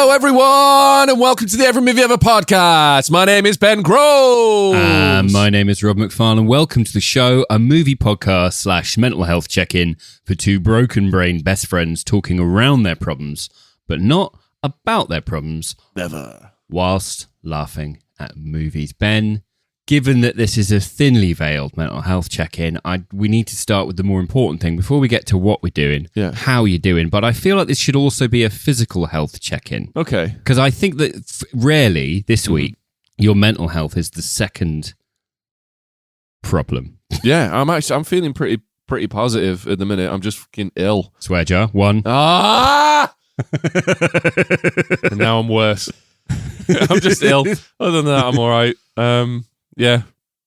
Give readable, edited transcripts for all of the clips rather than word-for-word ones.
Hello, everyone, and welcome to the Every Movie Ever podcast. My name is Ben Groves. And my name is Rob McFarlane. Welcome to the show, a movie podcast / mental health check-in for two broken-brained best friends talking around their problems, but not about their problems. Never. Whilst laughing at movies. Ben, given that this is a thinly veiled mental health check-in, we need to start with the more important thing before we get to what we're doing, how you're doing. But I feel like this should also be a physical health check-in. Okay. Because I think that rarely this week, your mental health is the second problem. Yeah, I'm feeling pretty positive at the minute. I'm just fucking ill. Swear jar, one. Ah! And now I'm worse. I'm just ill. Other than that, I'm all right. Yeah.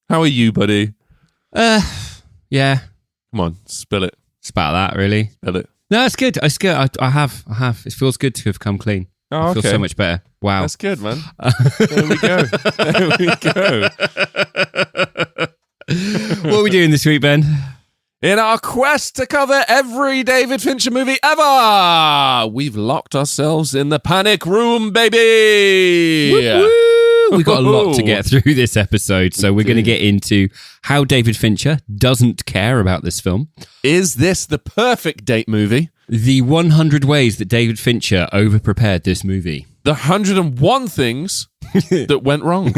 How are you, buddy? Yeah. Come on, spill it. It's about that, really. Spill it. No, it's good. It's good. I have. It feels good to have come clean. Oh, I feel so much better. Wow. That's good, man. There we go. There we go. What are we doing this week, Ben? In our quest to cover every David Fincher movie ever, we've locked ourselves in the panic room, baby. Woo-woo. We've got a lot to get through this episode, so we're going to get into how David Fincher doesn't care about this film. Is this the perfect date movie? The 100 ways that David Fincher overprepared this movie. The 101 things that went wrong.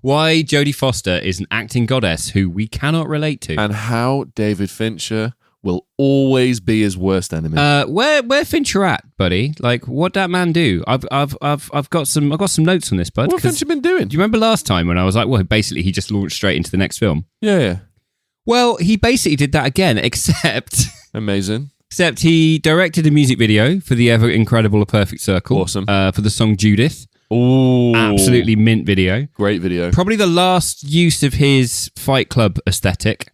Why Jodie Foster is an acting goddess who we cannot relate to. And how David Fincher will always be his worst enemy. Where Fincher at, buddy? Like, what that man do? I've got some notes on this, bud. What Fincher been doing? Do you remember last time when I was like, well, basically he just launched straight into the next film? Yeah. Well, he basically did that again, except amazing. Except he directed a music video for the ever incredible A Perfect Circle. Awesome. For the song Judith. Ooh. Absolutely mint video. Great video. Probably the last use of his Fight Club aesthetic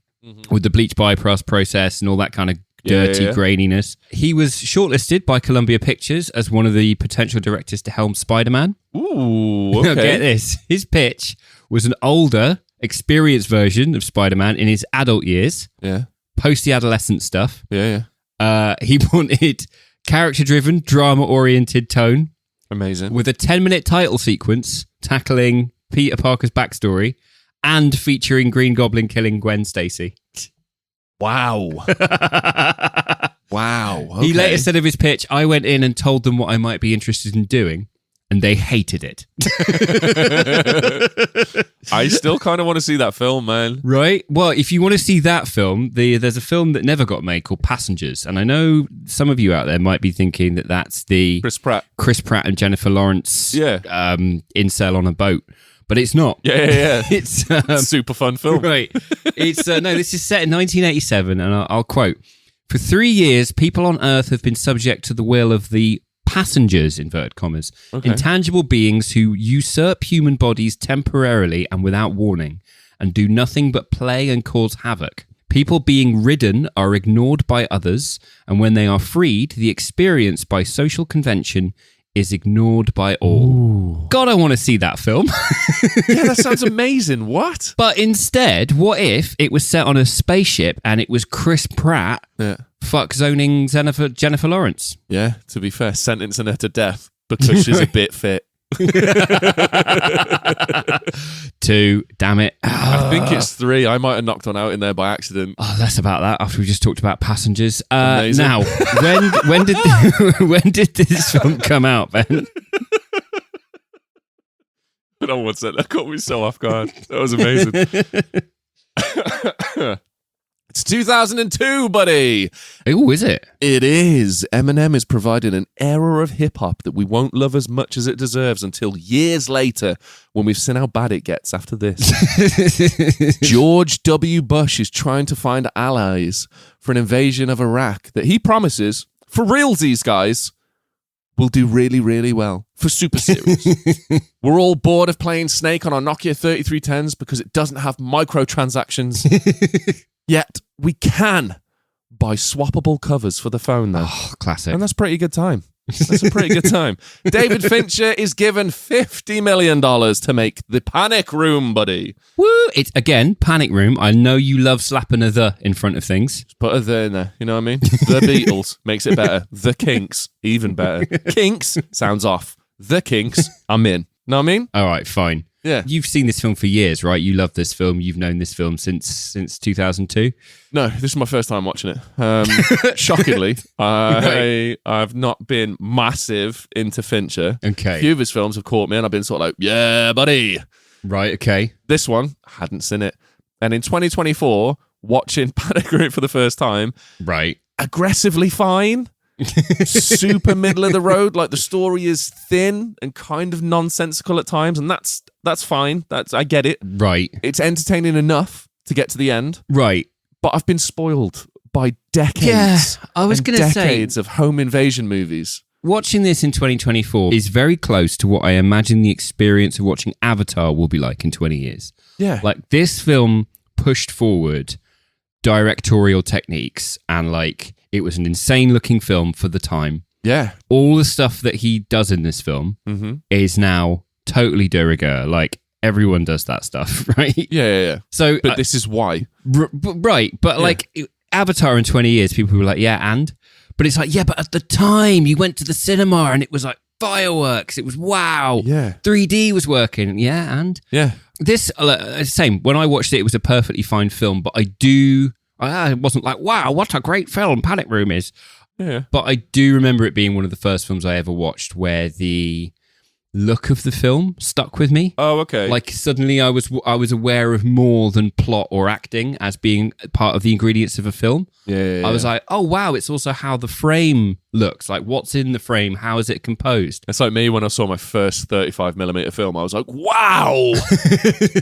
with the bleach bypass process and all that kind of dirty graininess. He was shortlisted by Columbia Pictures as one of the potential directors to helm Spider-Man. Ooh, okay. Get this. His pitch was an older, experienced version of Spider-Man in his adult years. Yeah. Post the adolescent stuff. Yeah. He wanted character-driven, drama-oriented tone. Amazing. With a 10-minute title sequence tackling Peter Parker's backstory and featuring Green Goblin killing Gwen Stacy. Wow. Wow. Okay. He later said of his pitch, I went in and told them what I might be interested in doing, and they hated it. I still kind of want to see that film, man. Right? Well, if you want to see that film, there's a film that never got made called Passengers. And I know some of you out there might be thinking that that's the Chris Pratt and Jennifer Lawrence incel on a boat. But it's not. Yeah. It's a super fun film. Right. It's no, this is set in 1987, and I'll quote, "For 3 years, people on Earth have been subject to the will of the passengers, inverted commas, intangible beings who usurp human bodies temporarily and without warning, and do nothing but play and cause havoc. People being ridden are ignored by others, and when they are freed, the experience by social convention is ignored by all." Ooh. God, I want to see that film. Yeah, that sounds amazing. What? But instead, what if it was set on a spaceship and it was Chris Pratt fuck zoning Jennifer Lawrence? Yeah, to be fair, sentencing her to death because she's a bit fit. 2, damn it. I think it's 3. I might have knocked one out in there by accident. Oh, less about that after we just talked about Passengers. Amazing. Now, when did this film come out, Ben? I don't know what's that. That caught me so off guard. That was amazing. It's 2002, buddy. Oh, is it? It is. Eminem is providing an era of hip-hop that we won't love as much as it deserves until years later when we've seen how bad it gets after this. George W. Bush is trying to find allies for an invasion of Iraq that he promises, for realsies, guys, will do really, really well. For Super Series. We're all bored of playing Snake on our Nokia 3310s because it doesn't have microtransactions. Yet, we can buy swappable covers for the phone now. Oh, classic. And that's a pretty good time. That's a pretty good time. David Fincher is given $50 million to make The Panic Room, buddy. Woo! It's, again, Panic Room. I know you love slapping a "the" in front of things. Put a "the" in there, you know what I mean? The Beatles makes it better. The Kinks, even better. Kinks sounds off. The Kinks, I'm in. Know what I mean? All right, fine. Yeah. You've seen this film for years, right? You love this film. You've known this film since 2002. No, this is my first time watching it. Shockingly, I've not been massive into Fincher. Okay. A few of his films have caught me, and I've been sort of like, yeah, buddy. Right, okay. This one, hadn't seen it. And in 2024, watching Panic Room for the first time, right, aggressively fine. Super middle of the road. Like, the story is thin and kind of nonsensical at times, and that's fine. I get it. Right. It's entertaining enough to get to the end. Right. But I've been spoiled by decades. Yeah, I was going to say, decades of home invasion movies. Watching this in 2024 is very close to what I imagine the experience of watching Avatar will be like in 20 years. Yeah. Like, this film pushed forward directorial techniques, and like, it was an insane looking film for the time. Yeah. All the stuff that he does in this film is now totally de rigueur. Like, everyone does that stuff, right? Yeah. So, but this is why. Right. But like, Avatar in 20 years, people were like, yeah, and? But it's like, yeah, but at the time, you went to the cinema and it was like fireworks. It was wow. Yeah. 3D was working. Yeah, and? Yeah. This, same. When I watched it, it was a perfectly fine film, but I wasn't like, wow, what a great film Panic Room is. Yeah. But I do remember it being one of the first films I ever watched where the look of the film stuck with me. Oh, okay. Like, suddenly I was aware of more than plot or acting as being part of the ingredients of a film. Yeah. I was like, oh wow, it's also how the frame looks. Like, what's in the frame? How is it composed? It's like me when I saw my first 35mm film. I was like, wow,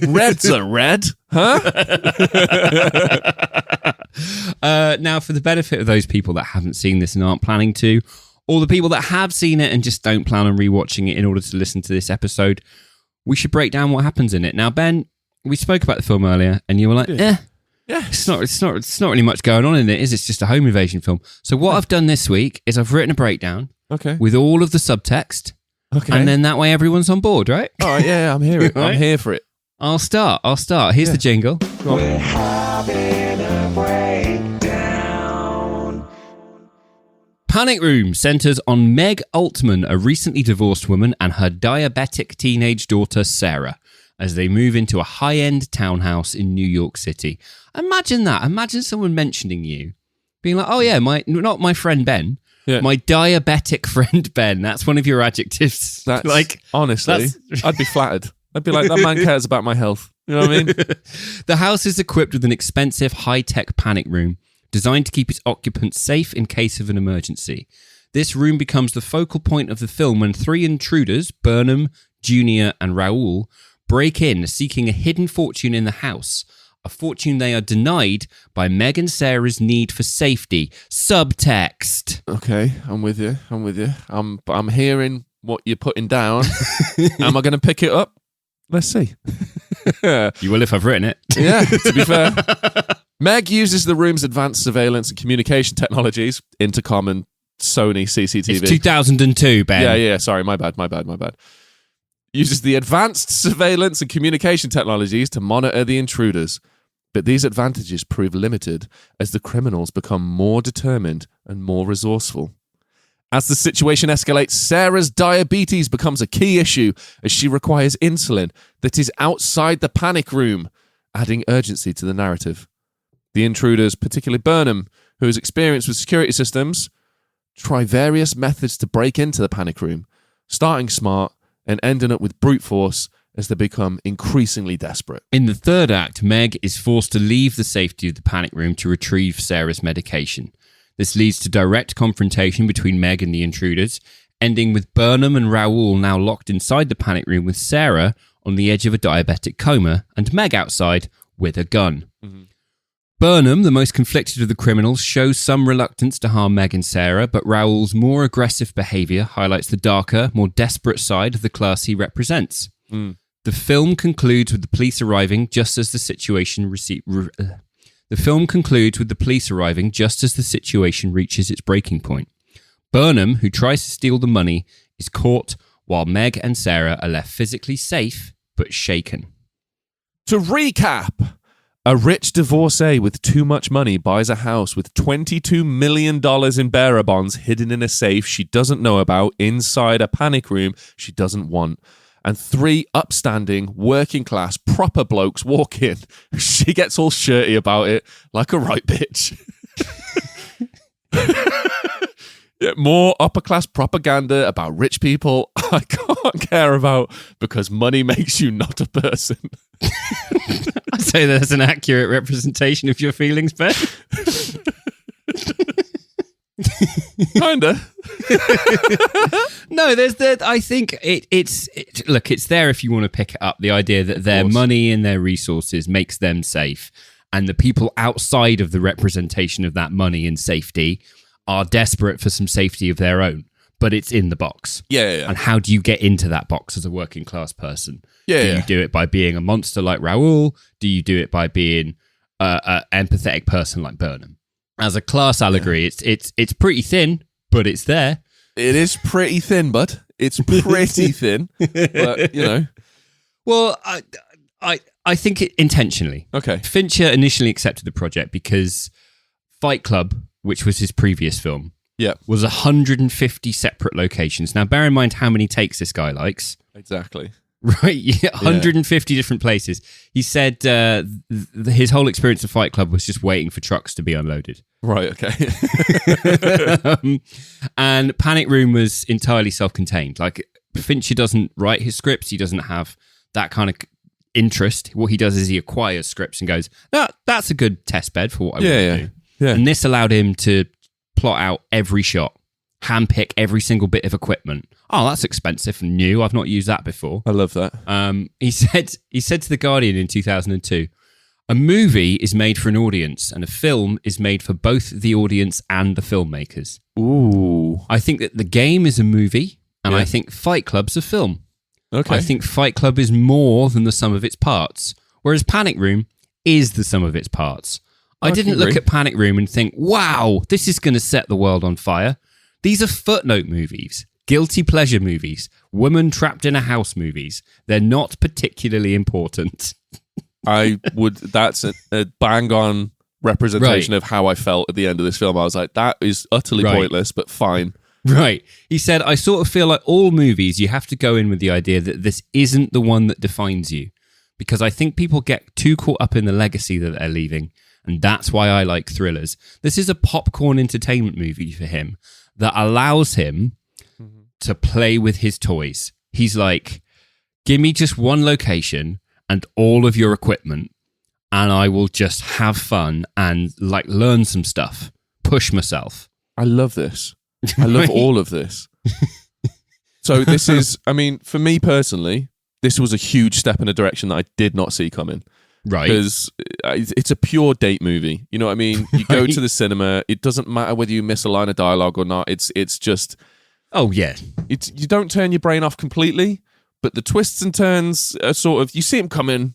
reds are red, huh? Now, for the benefit of those people that haven't seen this and aren't planning to, or the people that have seen it and just don't plan on rewatching it in order to listen to this episode, we should break down what happens in it. Now, Ben, we spoke about the film earlier, and you were like, Yeah. it's not really much going on in it, is it? It's just a home invasion film. So what I've done this week is I've written a breakdown Okay. with all of the subtext, Okay. and then that way everyone's on board, right? All right, yeah, I'm here. Right? I'm here for it. I'll start. Here's the jingle. We're having a breakdown. Panic Room centers on Meg Altman, a recently divorced woman, and her diabetic teenage daughter, Sarah, as they move into a high-end townhouse in New York City. Imagine that. Imagine someone mentioning you, being like, oh yeah, not my friend Ben, my diabetic friend Ben. That's one of your adjectives. That's like, honestly, I'd be flattered. I'd be like, that man cares about my health. You know what I mean? The house is equipped with an expensive high-tech panic room designed to keep its occupants safe in case of an emergency. This room becomes the focal point of the film when three intruders, Burnham, Junior, and Raoul, break in seeking a hidden fortune in the house, a fortune they are denied by Meg and Sarah's need for safety. Subtext. Okay, I'm with you. I'm hearing what you're putting down. Am I going to pick it up? Let's see. You will if I've written it. Yeah, to be fair. Meg uses the room's advanced surveillance and communication technologies, intercom and Sony CCTV. It's 2002, Ben. Yeah, sorry, my bad. Uses the advanced surveillance and communication technologies to monitor the intruders. But these advantages prove limited as the criminals become more determined and more resourceful. As the situation escalates, Sarah's diabetes becomes a key issue as she requires insulin that is outside the panic room, adding urgency to the narrative. The intruders, particularly Burnham, who is experienced with security systems, try various methods to break into the panic room, starting smart and ending up with brute force as they become increasingly desperate. In the third act, Meg is forced to leave the safety of the panic room to retrieve Sarah's medication. This leads to direct confrontation between Meg and the intruders, ending with Burnham and Raoul now locked inside the panic room with Sarah on the edge of a diabetic coma and Meg outside with a gun. Mm-hmm. Burnham, the most conflicted of the criminals, shows some reluctance to harm Meg and Sarah, but Raoul's more aggressive behaviour highlights the darker, more desperate side of the class he represents. The film concludes with the police arriving just as the situation reaches its breaking point. Burnham, who tries to steal the money, is caught while Meg and Sarah are left physically safe but shaken. To recap, a rich divorcee with too much money buys a house with $22 million in bearer bonds hidden in a safe she doesn't know about inside a panic room she doesn't want. And 3 upstanding, working class, proper blokes walk in. She gets all shirty about it, like a right bitch. Yeah, more upper class propaganda about rich people I can't care about because money makes you not a person. I'd say that's an accurate representation of your feelings, Ben. Kinda. No, I think it's there if you want to pick it up. The idea that their money and their resources makes them safe, and the people outside of the representation of that money and safety are desperate for some safety of their own, but it's in the box. Yeah. And how do you get into that box as a working class person? Do Yeah. you do it by being a monster like Raoul? Do you do it by being an empathetic person like Burnham? As a class allegory, it's pretty thin, but it's there. It is pretty thin, bud. It's pretty thin, but you know. Well, I think it intentionally. Okay. Fincher initially accepted the project because Fight Club, which was his previous film, Yeah. was 150 separate locations. Now, bear in mind how many takes this guy likes. Exactly. Right, yeah, 150 different places. He said his whole experience of Fight Club was just waiting for trucks to be unloaded. Right, okay. And Panic Room was entirely self-contained. Like, Fincher doesn't write his scripts. He doesn't have that kind of interest. What he does is he acquires scripts and goes, no, that's a good test bed for what I want to do. Yeah. And this allowed him to plot out every shot, handpick every single bit of equipment. Oh, that's expensive and new. I've not used that before. I love that. He said to The Guardian in 2002, a movie is made for an audience and a film is made for both the audience and the filmmakers. Ooh. I think that The Game is a movie and Yeah. I think Fight Club's a film. Okay. I think Fight Club is more than the sum of its parts, whereas Panic Room is the sum of its parts. I didn't look at Panic Room and think, wow, this is going to set the world on fire. These are footnote movies, guilty pleasure movies, woman trapped in a house movies. They're not particularly important. That's a bang on representation of how I felt at the end of this film. I was like, that is utterly pointless, but fine. Right. He said, I sort of feel like all movies, you have to go in with the idea that this isn't the one that defines you. Because I think people get too caught up in the legacy that they're leaving. And that's why I like thrillers. This is a popcorn entertainment movie for him that allows him to play with his toys. He's like, give me just one location and all of your equipment, and I will just have fun and like learn some stuff, push myself. I love this. I love all of this. So this is, I mean, for me personally, this was a huge step in a direction that I did not see coming. Right. Because it's a pure date movie. You know what I mean? You go to the cinema. It doesn't matter whether you miss a line of dialogue or not. It's just... Oh, yeah. You don't turn your brain off completely, but the twists and turns are sort of... You see them coming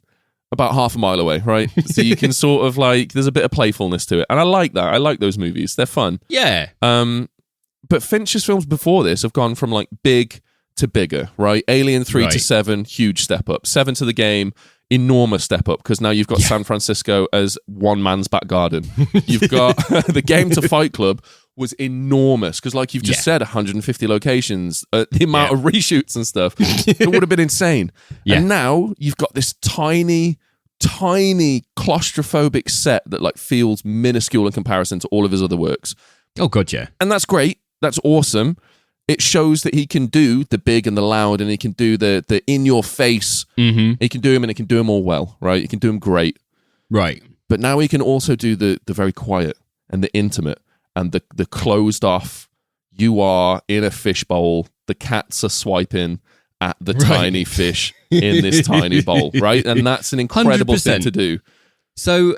about half a mile away, right? So you can sort of like... There's a bit of playfulness to it. And I like that. I like those movies. They're fun. Yeah. But Fincher's films before this have gone from like big to bigger, right? Alien 3 to 7, huge step up. 7 to The Game, enormous step up, because now you've got San Francisco as one man's back garden. You've got The Game to Fight Club was enormous, because like you've just said, 150 locations, the amount of reshoots and stuff, it would have been insane. And now you've got this tiny claustrophobic set that like feels minuscule in comparison to all of his other works. Oh, God, yeah. And that's great. That's awesome. It shows that he can do the big and the loud, and he can do the in your face. Mm-hmm. He can do them, and he can do them all well, right? He can do them great. Right. But now he can also do the very quiet and the intimate and the closed off. You are in a fishbowl. The cats are swiping at the tiny fish in this tiny bowl, right? And that's an incredible 100%. thing to do. So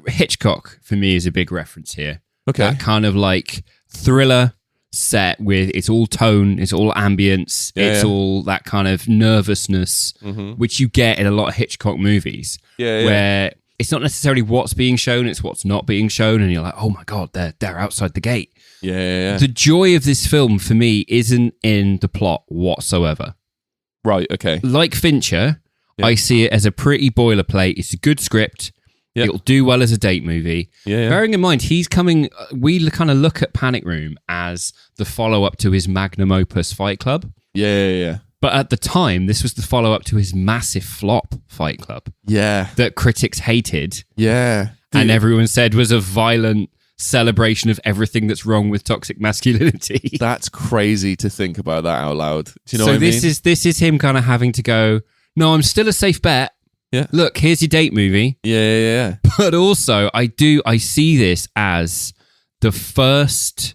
Hitchcock, for me, is a big reference here. Okay. That kind of like thriller set with it's all tone, it's all ambience, it's all that kind of nervousness, which you get in a lot of Hitchcock movies, where it's not necessarily what's being shown, it's what's not being shown, and you're like, oh my God, they're outside the gate. Yeah. The joy of this film for me isn't in the plot whatsoever. Right, okay. Like Fincher, Yeah. I see it as a pretty boilerplate. It's a good script. Yeah. It'll do well as a date movie. Yeah. Bearing in mind, he's coming. We kind of look at Panic Room as the follow-up to his magnum opus Fight Club. Yeah. But at the time, this was the follow-up to his massive flop Fight Club Yeah. that critics hated Yeah. and everyone said was a violent celebration of everything that's wrong with toxic masculinity. That's crazy to think about that out loud. Do you know So what I mean? this is him kind of having to go, no, I'm still a safe bet. Yeah. Look, here's your date movie. Yeah. But also, I see this as the first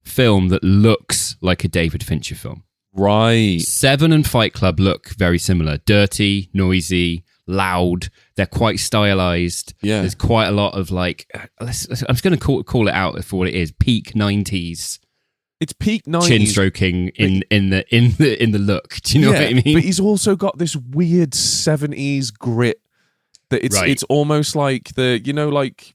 film that looks like a David Fincher film. Right. Seven and Fight Club look very similar. Dirty, noisy, loud. They're quite stylized. Yeah. There's quite a lot of like, I'm just going to call it out for what it is. Peak 90s It's peak 90s. chin stroking in the look. Do you know what I mean? But he's also got this weird 70s grit that it's almost like the, you know, like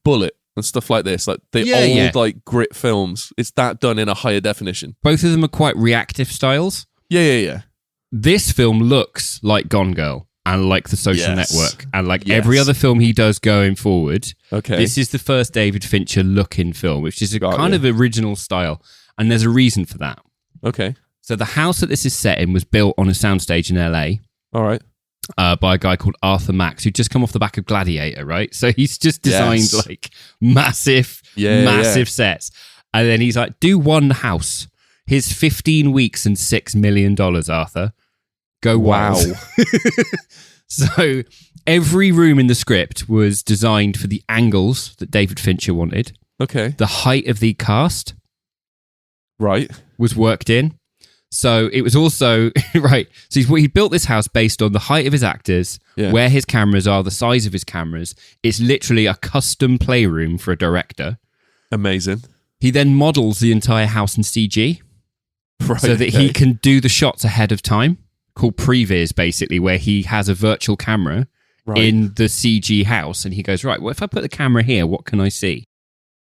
Bullet and stuff like this, like the old like grit films. It's that done in a higher definition. Both of them are quite reactive styles. Yeah. This film looks like Gone Girl and like The Social Yes. Network and like every other film he does going forward. Okay. This is the first David Fincher looking film, which is a kind of original style. And there's a reason for that. Okay. So the house that this is set in was built on a soundstage in LA All right. by a guy called Arthur Max, who'd just come off the back of Gladiator, right? So he's just designed Yes. like massive sets. And then he's like, do one house. Here's 15 weeks and $6 million, Arthur. Go wild. Wow. So every room in the script was designed for the angles that David Fincher wanted. Okay. The height of the cast Right. was worked in. So it was also, right, so he built this house based on the height of his actors, where his cameras are, the size of his cameras. It's literally a custom playroom for a director. Amazing. He then models the entire house in CG Right. so that he can do the shots ahead of time, called previs, basically, where he has a virtual camera in the CG house. And he goes, right, well, if I put the camera here, what can I see?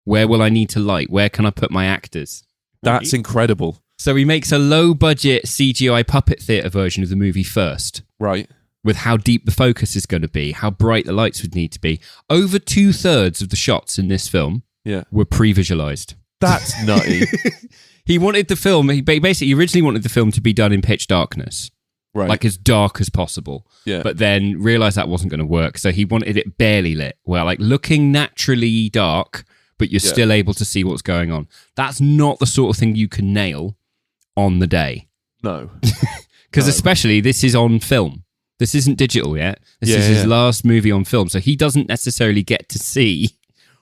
Where will I need to light? Where can I put my actors? That's incredible. So he makes a low-budget CGI puppet theatre version of the movie first, Right. with how deep the focus is going to be, how bright the lights would need to be. Over 2/3 of the shots in this film were pre-visualized. That's nutty. He wanted the film, he originally wanted the film to be done in pitch darkness, Right. like as dark as possible. Yeah. But then realised that wasn't going to work, so he wanted it barely lit, where like looking naturally dark, but you're still able to see what's going on. That's not the sort of thing you can nail on the day. No. Because especially this is on film. This isn't digital yet. This is his last movie on film. So he doesn't necessarily get to see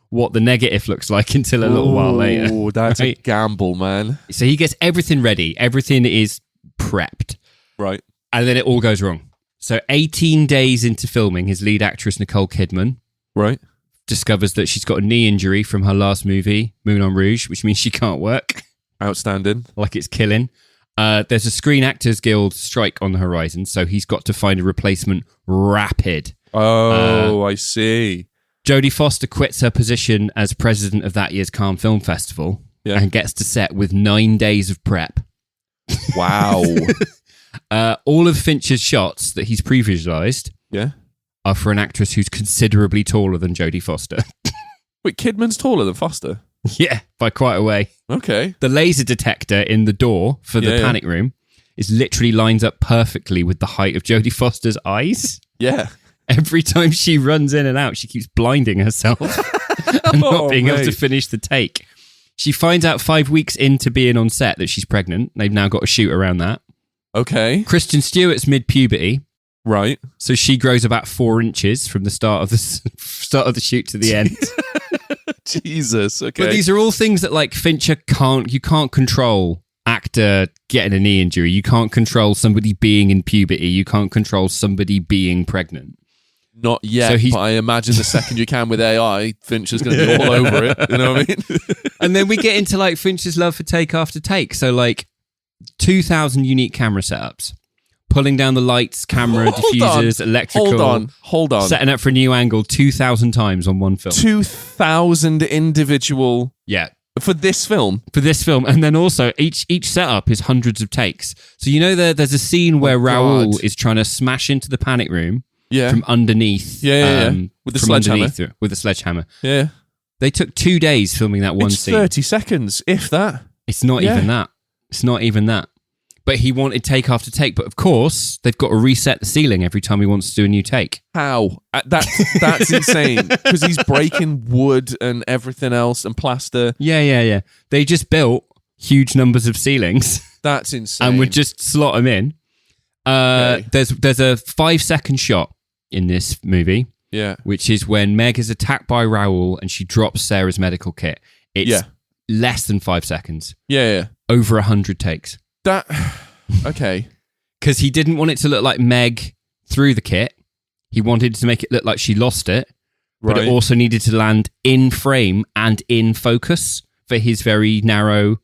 what the negative looks like until a little while later. Oh, that's a gamble, man. So he gets everything ready. Everything is prepped. Right. And then it all goes wrong. So 18 days into filming, his lead actress, Nicole Kidman, Right. discovers that she's got a knee injury from her last movie, Moulin Rouge, which means she can't work. Outstanding. Like it's killing. There's a Screen Actors Guild strike on the horizon, so he's got to find a replacement rapid. Oh, I see. Jodie Foster quits her position as president of that year's Cannes Film Festival and gets to set with 9 days of prep. Wow. All of Fincher's shots that he's pre-visualized are for an actress who's considerably taller than Jodie Foster. Wait, Kidman's taller than Foster? Yeah, by quite a way. Okay. The laser detector in the door for the panic room is literally lines up perfectly with the height of Jodie Foster's eyes. Yeah. Every time she runs in and out, she keeps blinding herself and not being able to finish the take. She finds out 5 weeks into being on set that she's pregnant. They've now got to shoot around that. Okay. Kristen Stewart's mid-puberty. Right. So she grows about 4 inches from the start of the shoot to the end. Jesus. Okay. But these are all things that like Fincher you can't control. Actor getting a knee injury. You can't control somebody being in puberty. You can't control somebody being pregnant. Not yet, but I imagine the second you can with AI, Fincher's going to be all over it. You know what I mean? And then we get into like Fincher's love for take after take. So like 2,000 unique camera setups. Pulling down the lights, camera, diffusers, electrical. Hold on. Setting up for a new angle 2,000 times on one film. 2,000 individual For this film? For this film, and then also each setup is hundreds of takes. So there's a scene where Raoul God. is trying to smash into the panic room Yeah. from underneath. Yeah. With the from sledgehammer. underneath with a sledgehammer. Yeah. They took 2 days filming that one It's scene. 30 seconds, if that. It's not Yeah. even that. It's not even that. But he wanted take after take. But of course, they've got to reset the ceiling every time he wants to do a new take. How? That's insane. Because he's breaking wood and everything else and plaster. Yeah. They just built huge numbers of ceilings That's insane. and would just slot them in. Okay. There's a 5-second shot in this movie, Yeah. which is when Meg is attacked by Raoul and she drops Sarah's medical kit. It's Yeah. less than 5 seconds. Yeah. Over 100 takes. That. Okay. Because he didn't want it to look like Meg threw the kit. He wanted to make it look like she lost it, but Right. it also needed to land in frame and in focus for his very narrow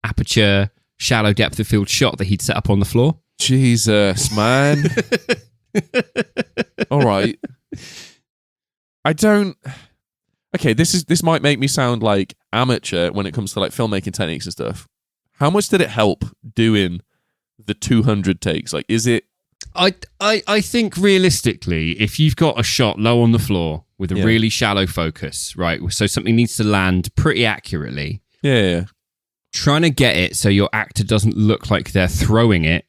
aperture, shallow depth of field shot that he'd set up on the floor. Jesus, man. All right. I don't. Okay, this might make me sound like amateur when it comes to like filmmaking techniques and stuff. How much did it help doing the 200 takes? Like, is it? I think realistically, if you've got a shot low on the floor with a Yeah. really shallow focus, right, so something needs to land pretty accurately, Yeah. trying to get it so your actor doesn't look like they're throwing it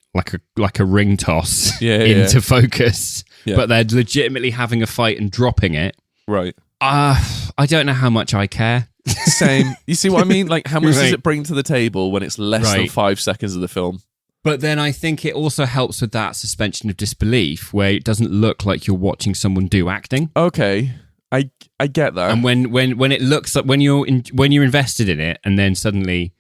like a ring toss Yeah, into focus, Yeah. but they're legitimately having a fight and dropping it. Right. I don't know how much I care. Same. You see what I mean? Like, how much does Right. it bring to the table when it's less than Right. 5 seconds of the film? But then I think it also helps with that suspension of disbelief where it doesn't look like you're watching someone do acting. Okay, I get that. And when it looks like when you're invested in it, and then suddenly,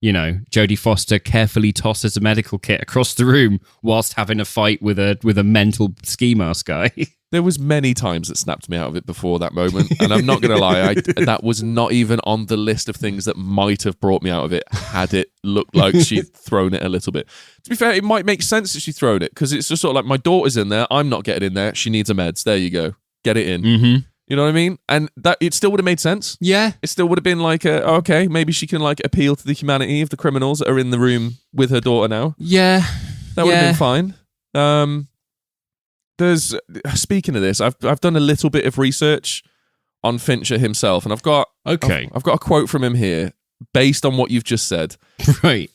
Jodie Foster carefully tosses a medical kit across the room whilst having a fight with a mental ski mask guy. There was many times that snapped me out of it before that moment, and I'm not going to lie, that was not even on the list of things that might have brought me out of it had it looked like she'd thrown it a little bit. To be fair, it might make sense that she'd thrown it, because it's just sort of like, my daughter's in there, I'm not getting in there, she needs her meds, there you go, get it in. Mm-hmm. You know what I mean? And that it still would have made sense. Yeah. It still would have been like, okay, maybe she can like appeal to the humanity of the criminals that are in the room with her daughter now. Yeah. That would have been fine. There's speaking of this, I've done a little bit of research on Fincher himself, and I've got a quote from him here based on what you've just said. Right.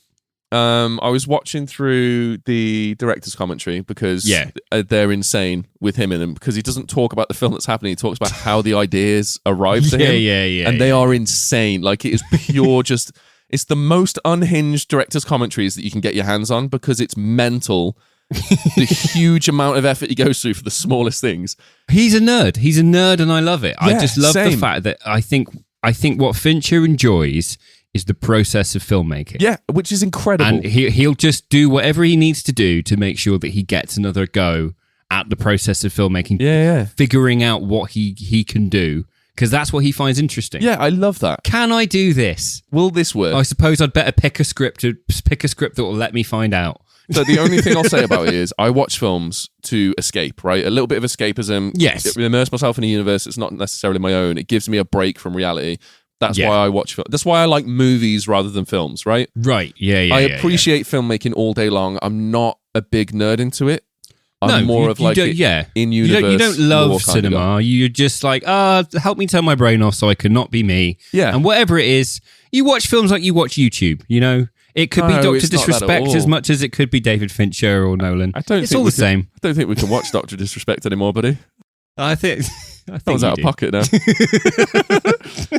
I was watching through the director's commentary because they're insane with him in them, because he doesn't talk about the film that's happening. He talks about how the ideas arrived to him. Yeah. And they are insane. Like, it is pure just... It's the most unhinged director's commentaries that you can get your hands on, because it's mental. The huge amount of effort he goes through for the smallest things. He's a nerd and I love it. I Yeah, just love the same. fact that I think what Fincher enjoys is the process of filmmaking. Yeah, which is incredible. And he'll just do whatever he needs to do to make sure that he gets another go at the process of filmmaking. Yeah. Figuring out what he can do, because that's what he finds interesting. Yeah, I love that. Can I do this? Will this work? I suppose I'd better pick a script that will let me find out. So the only thing I'll say about it is I watch films to escape, right? A little bit of escapism. Yes. Immerse myself in a universe that's not necessarily my own. It gives me a break from reality. That's Yeah. why I watch film. That's why I like movies rather than films, right? Right. Yeah. I appreciate filmmaking all day long. I'm not a big nerd into it. I'm No, more you- of you like don't- a yeah. in-universe You don't lore love kind of guy. cinema. You're just like, help me turn my brain off so I can not be me. Yeah. And whatever it is, you watch films like you watch YouTube, It could be No, Dr. it's not that at Disrespect all. as much as it could be David Fincher or Nolan. I don't It's think all we the same. I don't think we can watch Dr. Disrespect anymore, buddy. I think That was out of pocket now.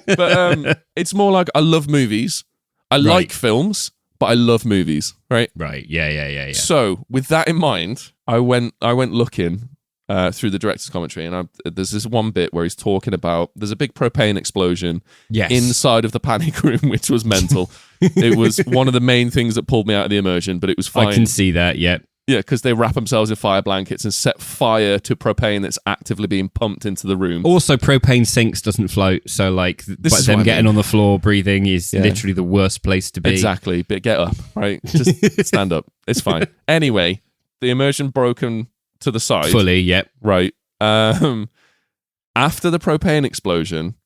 But it's more like I love movies. I like films, but I love movies, right? Right. Yeah. So with that in mind, I went looking through the director's commentary, and there's this one bit where he's talking about there's a big propane explosion Yes. inside of the panic room, which was mental. It was one of the main things that pulled me out of the immersion, but it was fine. I can see that, yeah. Yeah, because they wrap themselves in fire blankets and set fire to propane that's actively being pumped into the room. Also, propane sinks doesn't float, so This but is them what I getting mean. on the floor breathing is Yeah. literally the worst place to be. Exactly, but get up, right? Just stand up. It's fine. Anyway, the immersion broken to the side. Fully, yep. Right. After the propane explosion,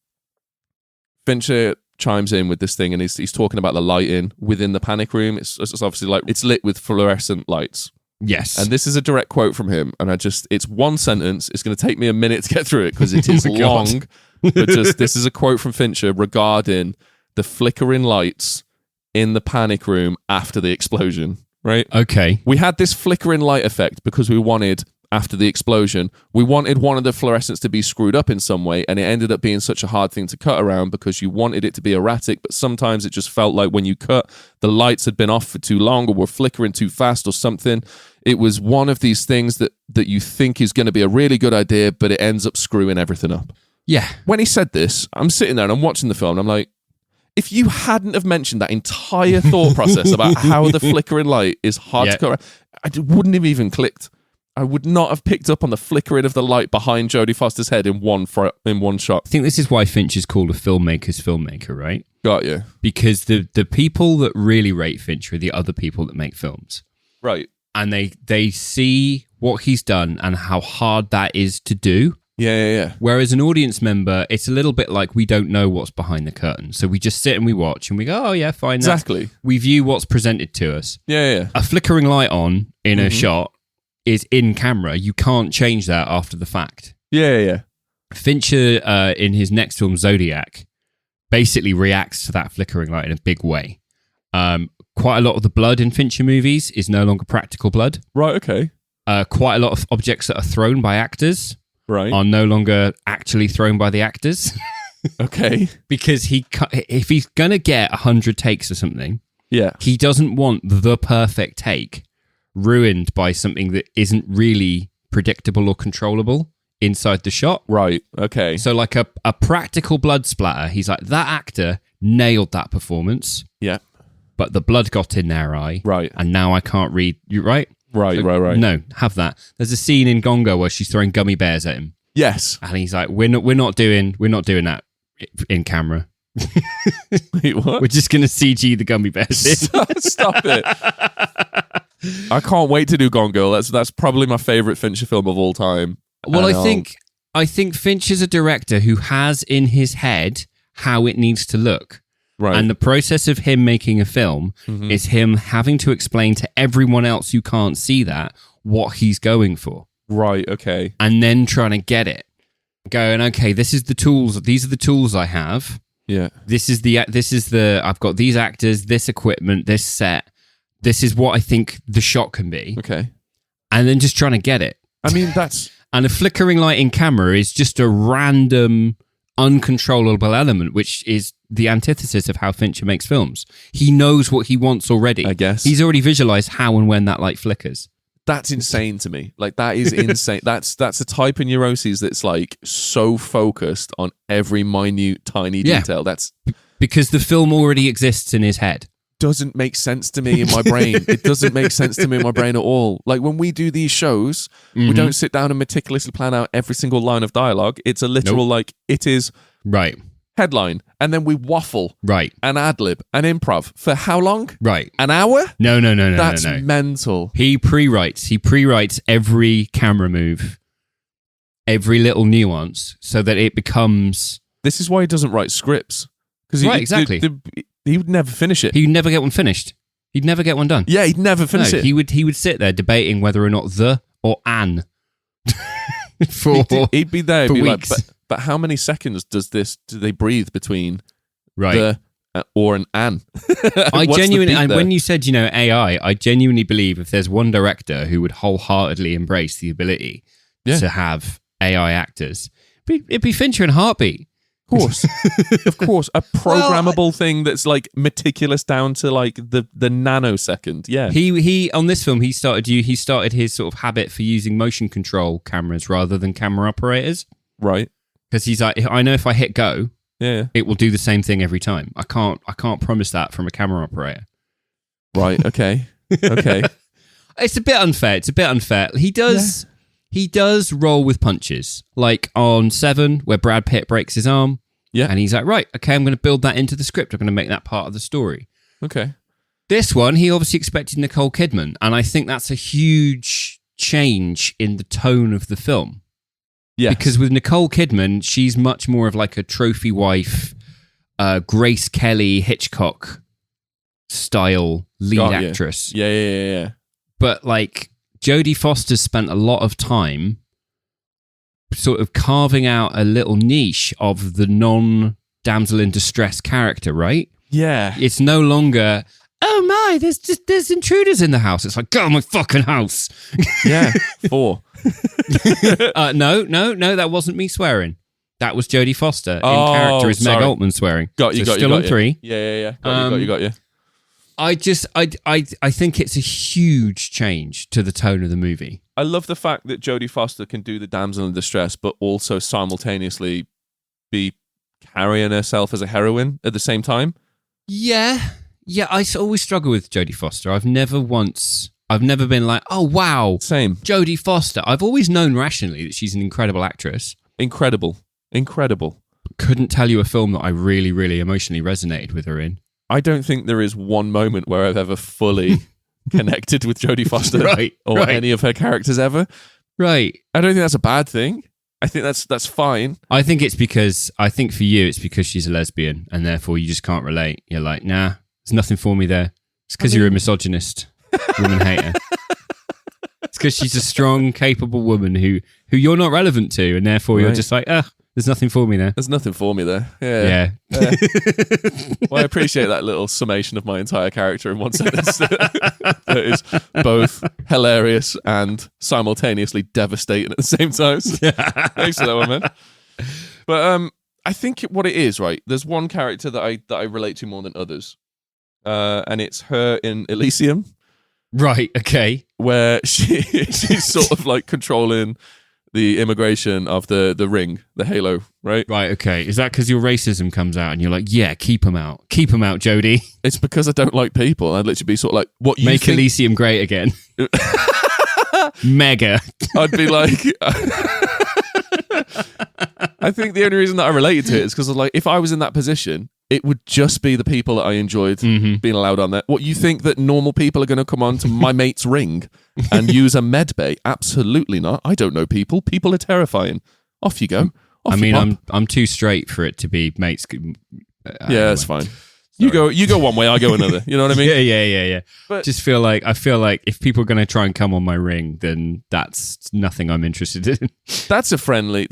Fincher chimes in with this thing, and he's talking about the lighting within the panic room. It's obviously like it's lit with fluorescent lights. Yes. And this is a direct quote from him, and it's one sentence. It's going to take me a minute to get through it because it is Oh my God. long. But this is a quote from Fincher regarding the flickering lights in the panic room after the explosion. Right? Okay. We had this flickering light effect because we wanted, after the explosion, we wanted one of the fluorescents to be screwed up in some way, and it ended up being such a hard thing to cut around because you wanted it to be erratic, but sometimes it just felt like when you cut, the lights had been off for too long or were flickering too fast or something. It was one of these things that you think is going to be a really good idea, but it ends up screwing everything up. Yeah. When he said this, I'm sitting there and I'm watching the film and I'm like, if you hadn't have mentioned that entire thought process about how the flickering light is hard to cut around, wouldn't have even clicked. I would not have picked up on the flickering of the light behind Jodie Foster's head in one shot. I think this is why Finch is called a filmmaker's filmmaker, right? Got you. Because the people that really rate Fincher are the other people that make films. Right. And they see what he's done and how hard that is to do. Yeah. Whereas an audience member, it's a little bit like we don't know what's behind the curtain. So we just sit and we watch and we go, oh yeah, fine. Exactly. We view what's presented to us. Yeah. A flickering light on in a shot is in camera. You can't change that after the fact. Yeah. Fincher, in his next film, Zodiac, basically reacts to that flickering light in a big way. Quite a lot of the blood in Fincher movies is no longer practical blood. Right, okay. Quite a lot of objects that are thrown by actors Right. are no longer actually thrown by the actors. Okay. Because if he's going to get 100 takes or something, Yeah. he doesn't want the perfect take ruined by something that isn't really predictable or controllable inside the shot. Right, okay. So like a practical blood splatter, he's like, that actor nailed that performance, Yeah. but the blood got in their eye. Right. And now I can't read. You right? Right. No, have that. There's a scene in Gongo where she's throwing gummy bears at him. Yes. And he's like, we're not doing that in camera. Wait, what? We're just going to CG the gummy bears in. Stop it. I can't wait to do Gone Girl. That's probably my favorite Fincher film of all time. Well, And, I think Finch is a director who has in his head how it needs to look. right. And the process of him making a film is him having to explain to everyone else who can't see that what he's going for. Right, okay. And then trying to get it. Going, okay, these are the tools I have. Yeah. I've got these actors, this equipment, this set. This is what I think the shot can be. Okay. And then just trying to get it. I mean, that's... And a flickering light in camera is just a random, uncontrollable element, which is the antithesis of how Fincher makes films. He knows what he wants already. I guess. He's already visualized how and when that light flickers. That's insane to me. Like, that is insane. That's a type of neuroses that's like so focused on every minute, tiny Yeah. detail. That's Because the film already exists in his head. doesn't make sense to me in my brain. It doesn't make sense to me in my brain at all. Like, when we do these shows, we don't sit down and meticulously plan out every single line of dialogue. It's a literal, like, it is Right. headline, and then we waffle Right. and ad-lib and improv for how long? Right. An hour? No. That's no. mental. He pre-writes every camera move, every little nuance, so that it becomes... This is why he doesn't write scripts. Because Right, exactly. He would never finish it. He'd never get one finished. He'd never get one done. Yeah, he'd never finish No, it. he would sit there debating whether or not the or an for He'd be there. He'd for be weeks. like, but how many seconds do they breathe between right. the or an an? I What's the genuinely, beat and there? when you said AI, I genuinely believe if there's one director who would wholeheartedly embrace the ability Yeah. to have AI actors, it'd be Fincher in a heartbeat. Of course, of course, a programmable thing that's like meticulous down to like the nanosecond. Yeah, He on this film he started his sort of habit for using motion control cameras rather than camera operators right. because he's like, I know if I hit go, Yeah, it will do the same thing every time. I can't promise that from a camera operator. right. Okay, okay. It's a bit unfair. He does roll with punches, like on Seven, where Brad Pitt breaks his arm. Yeah. And he's like, right, okay, I'm going to build that into the script. I'm going to make that part of the story. Okay. This one, he obviously expected Nicole Kidman. And I think that's a huge change in the tone of the film. Yeah. Because with Nicole Kidman, she's much more of like a trophy wife. Grace Kelly Hitchcock style lead Got you. actress. Yeah. But like Jodie Foster spent a lot of time sort of carving out a little niche of the non-damsel in distress character, right? Yeah. It's no longer, oh my, there's intruders in the house. It's like, go my fucking house. Yeah. 4. No, that wasn't me swearing. That was Jodie Foster in Oh, character as Meg sorry. Altman swearing. Got you, So got you. still got on you. 3. Yeah. Got you. I think it's a huge change to the tone of the movie. I love the fact that Jodie Foster can do the damsel in distress, but also simultaneously be carrying herself as a heroine at the same time. Yeah. I always struggle with Jodie Foster. I've never been like, oh wow, Same. Jodie Foster. I've always known rationally that she's an incredible actress. Incredible. Couldn't tell you a film that I really, really emotionally resonated with her in. I don't think there is one moment where I've ever fully connected with Jodie Foster or right. any of her characters ever. Right. I don't think that's a bad thing. I think that's fine. I think for you, it's because she's a lesbian and therefore you just can't relate. You're like, nah, there's nothing for me there. It's because you're a misogynist, woman hater. It's because she's a strong, capable woman who you're not relevant to, and therefore you're just like, there's nothing for me there. There's nothing for me there. Yeah. Well, I appreciate that little summation of my entire character in one sentence. That is both hilarious and simultaneously devastating at the same time. Thanks for that one, man. But I think what it is, right? There's one character that I relate to more than others, and it's her in Elysium. Right. Okay. Where she's sort of like controlling the immigration of the ring, the Halo, right? Right, okay. Is that because your racism comes out and you're like, yeah, keep them out. Keep them out, Jodie. It's because I don't like people. I'd literally be sort of like, what you Make think? Elysium great again. Mega. I'd be like... I think the only reason that I related to it is because like, if I was in that position, it would just be the people that I enjoyed being allowed on there. What, you think that normal people are going to come on to my mate's ring and use a med bay? Absolutely not. I don't know people. People are terrifying. Off you go. I'm too straight for it to be mates. Yeah, that's fine. You go one way, I go another. You know what I mean? Yeah. But- I feel like if people are going to try and come on my ring, then that's nothing I'm interested in. That's a friendly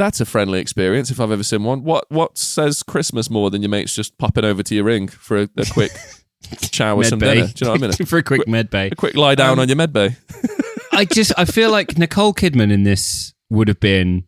experience if I've ever seen one. What says Christmas more than your mates just popping over to your ring for a quick shower with some dinner? Do you know what I mean? For a quick med bay. A quick lie down on your med bay. I feel like Nicole Kidman in this would have been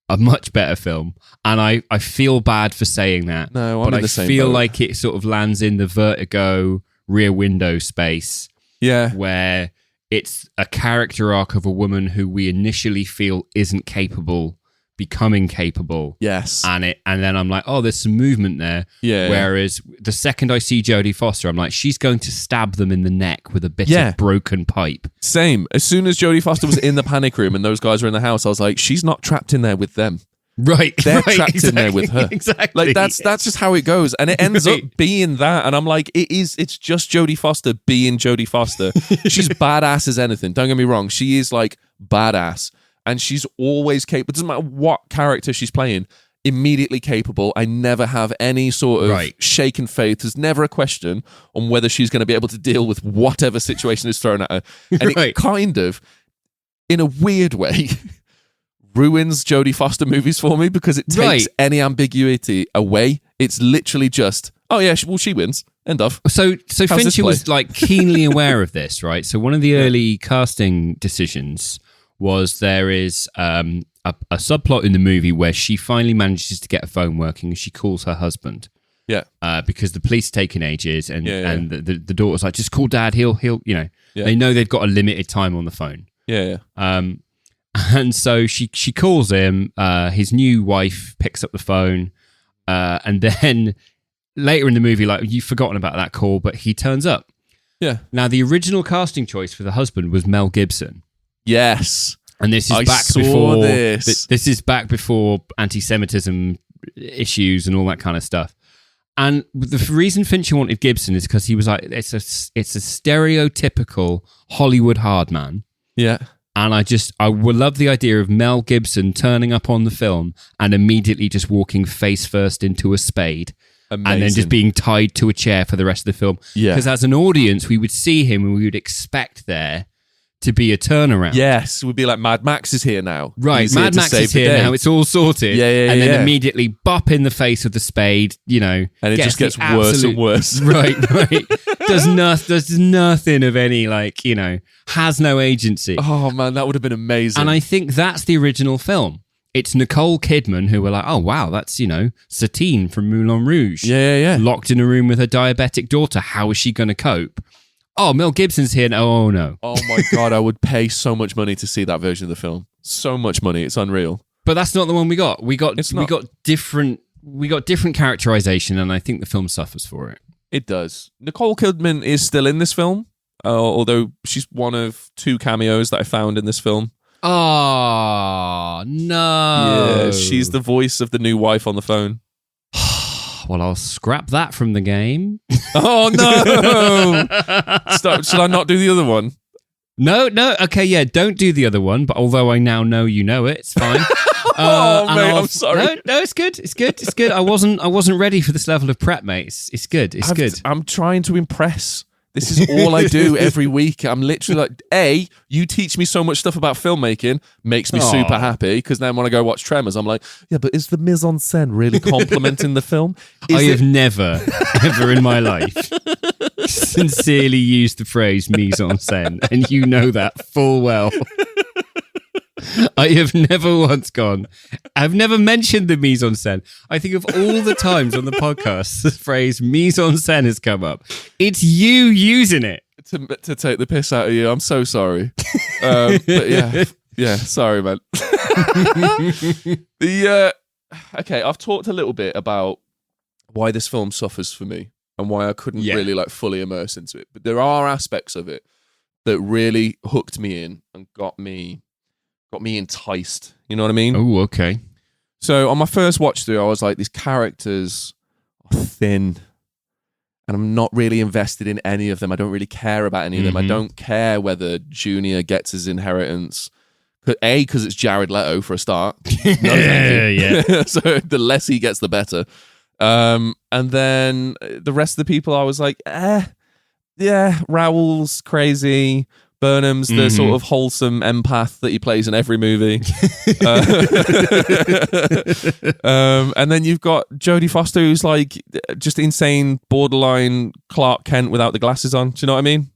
a much better film, and I feel bad for saying that. No, I'm but in I the same feel boat. like it sort of lands in the Vertigo Rear Window space. Yeah. Where it's a character arc of a woman who we initially feel isn't capable becoming capable. Yes. And then I'm like, oh, there's some movement there. Yeah. Whereas the second I see Jodie Foster, I'm like, she's going to stab them in the neck with a bit Yeah. of broken pipe. Same. As soon as Jodie Foster was in the panic room and those guys were in the house, I was like, she's not trapped in there with them. Right. They're right, trapped in there with her. Exactly. Like that's just how it goes. And it ends Right. up being that. And I'm like, it's just Jodie Foster being Jodie Foster. She's badass as anything. Don't get me wrong. She is like badass. And she's always capable. It doesn't matter what character she's playing, immediately capable. I never have any sort of Right. shaken faith. There's never a question on whether she's going to be able to deal with whatever situation is thrown at her. And Right. it kind of, in a weird way, ruins Jodie Foster movies for me because it takes Right. any ambiguity away. It's literally just, oh yeah, she wins. End of. So this Fincher was play? like keenly aware of this, right? So one of the early casting decisions was there is a subplot in the movie where she finally manages to get a phone working and she calls her husband. Yeah. Because the police are taking ages and Yeah. the daughter's like, just call dad, he'll Yeah. they know they've got a limited time on the phone. Yeah. And so she calls him, his new wife picks up the phone, and then later in the movie, like, you've forgotten about that call, but he turns up. Yeah. Now, the original casting choice for the husband was Mel Gibson. Yes. And this is I back saw before this. This is back before anti-Semitism issues and all that kind of stuff. And the reason Fincher wanted Gibson is because he was like, it's a stereotypical Hollywood hard man. Yeah. And I would love the idea of Mel Gibson turning up on the film and immediately just walking face first into a spade and then Amazing. just being tied to a chair for the rest of the film. Yeah. Because as an audience, we would see him and we would expect there to be a turnaround. Yes, we'd be like, Mad Max is here now. Right, He's Mad to Max save is the here day. now. It's all sorted. Yeah, and then yeah. immediately bop in the face with the spade, And it just gets the worse and absolute- worse. Right. Does nothing of any, has no agency. Oh, man, that would have been amazing. And I think that's the original film. It's Nicole Kidman who were like, oh, wow, that's, Satine from Moulin Rouge. Yeah. Locked in a room with her diabetic daughter. How is she going to cope? Oh, Mel Gibson's here. Oh, no. Oh, my God, I would pay so much money to see that version of the film. So much money. It's unreal. But that's not the one we got. We got It's not. different characterization, and I think the film suffers for it. It does. Nicole Kidman is still in this film, although she's one of 2 cameos that I found in this film. Oh, no. Yeah, she's the voice of the new wife on the phone. Well, I'll scrap that from the game. Oh, no! Should I not do the other one? No. Okay, yeah, don't do the other one. But although I now know you know it, it's fine. Oh, and mate, I'm sorry. No, it's good. It's good. I wasn't ready for this level of prep, mate. It's good. It's good. I'm trying to impress. This is all I do every week. I'm literally like, you teach me so much stuff about filmmaking, makes me super happy, because then when I go watch Tremors, I'm like, yeah, but is the mise en scène really complementing the film? I have never, ever in my life sincerely used the phrase mise en scène, and you know that full well. I have never once gone. I've never mentioned the mise en scène. I think of all the times on the podcast, the phrase mise en scène has come up. It's you using it. To take the piss out of you. I'm so sorry. But yeah, sorry, man. Okay, I've talked a little bit about why this film suffers for me and why I couldn't really fully immerse into it. But there are aspects of it that really hooked me in and got me enticed. You know what I mean? Oh, okay. So on my first watch through, I was like, these characters are thin, and I'm not really invested in any of them. I don't really care about any of them. I don't care whether Junior gets his inheritance. Because it's Jared Leto for a start. No, thank you. Yeah. So the less he gets, the better. And then the rest of the people, I was like, yeah, Raoul's crazy. Burnham's the sort of wholesome empath that he plays in every movie. And then you've got Jodie Foster, who's like just insane, borderline Clark Kent without the glasses on. Do you know what I mean?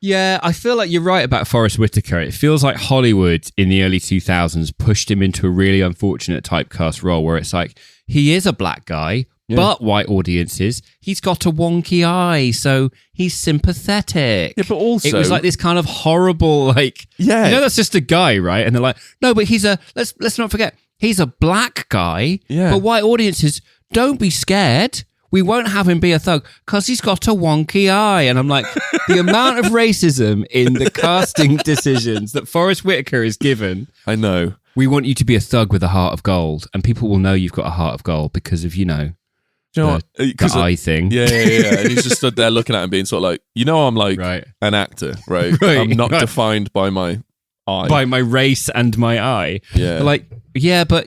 Yeah, I feel like you're right about Forrest Whitaker. It feels like Hollywood in the early 2000s pushed him into a really unfortunate typecast role where it's like, he is a black guy, but white audiences, he's got a wonky eye, so he's sympathetic. Yeah, but also... It was like this kind of horrible, that's just a guy, right? And they're like, no, but let's not forget, he's a black guy, but white audiences, don't be scared. We won't have him be a thug because he's got a wonky eye. And I'm like, the amount of racism in the casting decisions that Forrest Whitaker is given. I know. We want you to be a thug with a heart of gold. And people will know you've got a heart of gold because of, Do you know what? the eye thing. Yeah. And he's just stood there looking at him being sort of like, I'm like an actor, right? I'm not defined by my eye. By my race and my eye. Yeah. But but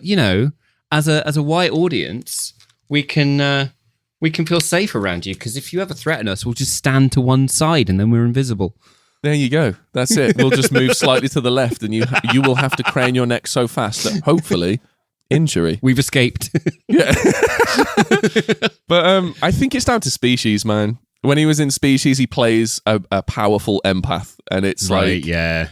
as a white audience, we can feel safe around you because if you ever threaten us, we'll just stand to one side and then we're invisible. There you go. That's it. We'll just move slightly to the left and you will have to crane your neck so fast that hopefully injury. We've escaped. Yeah. But I think it's down to Species, man. When he was in Species, he plays a powerful empath and it's yeah.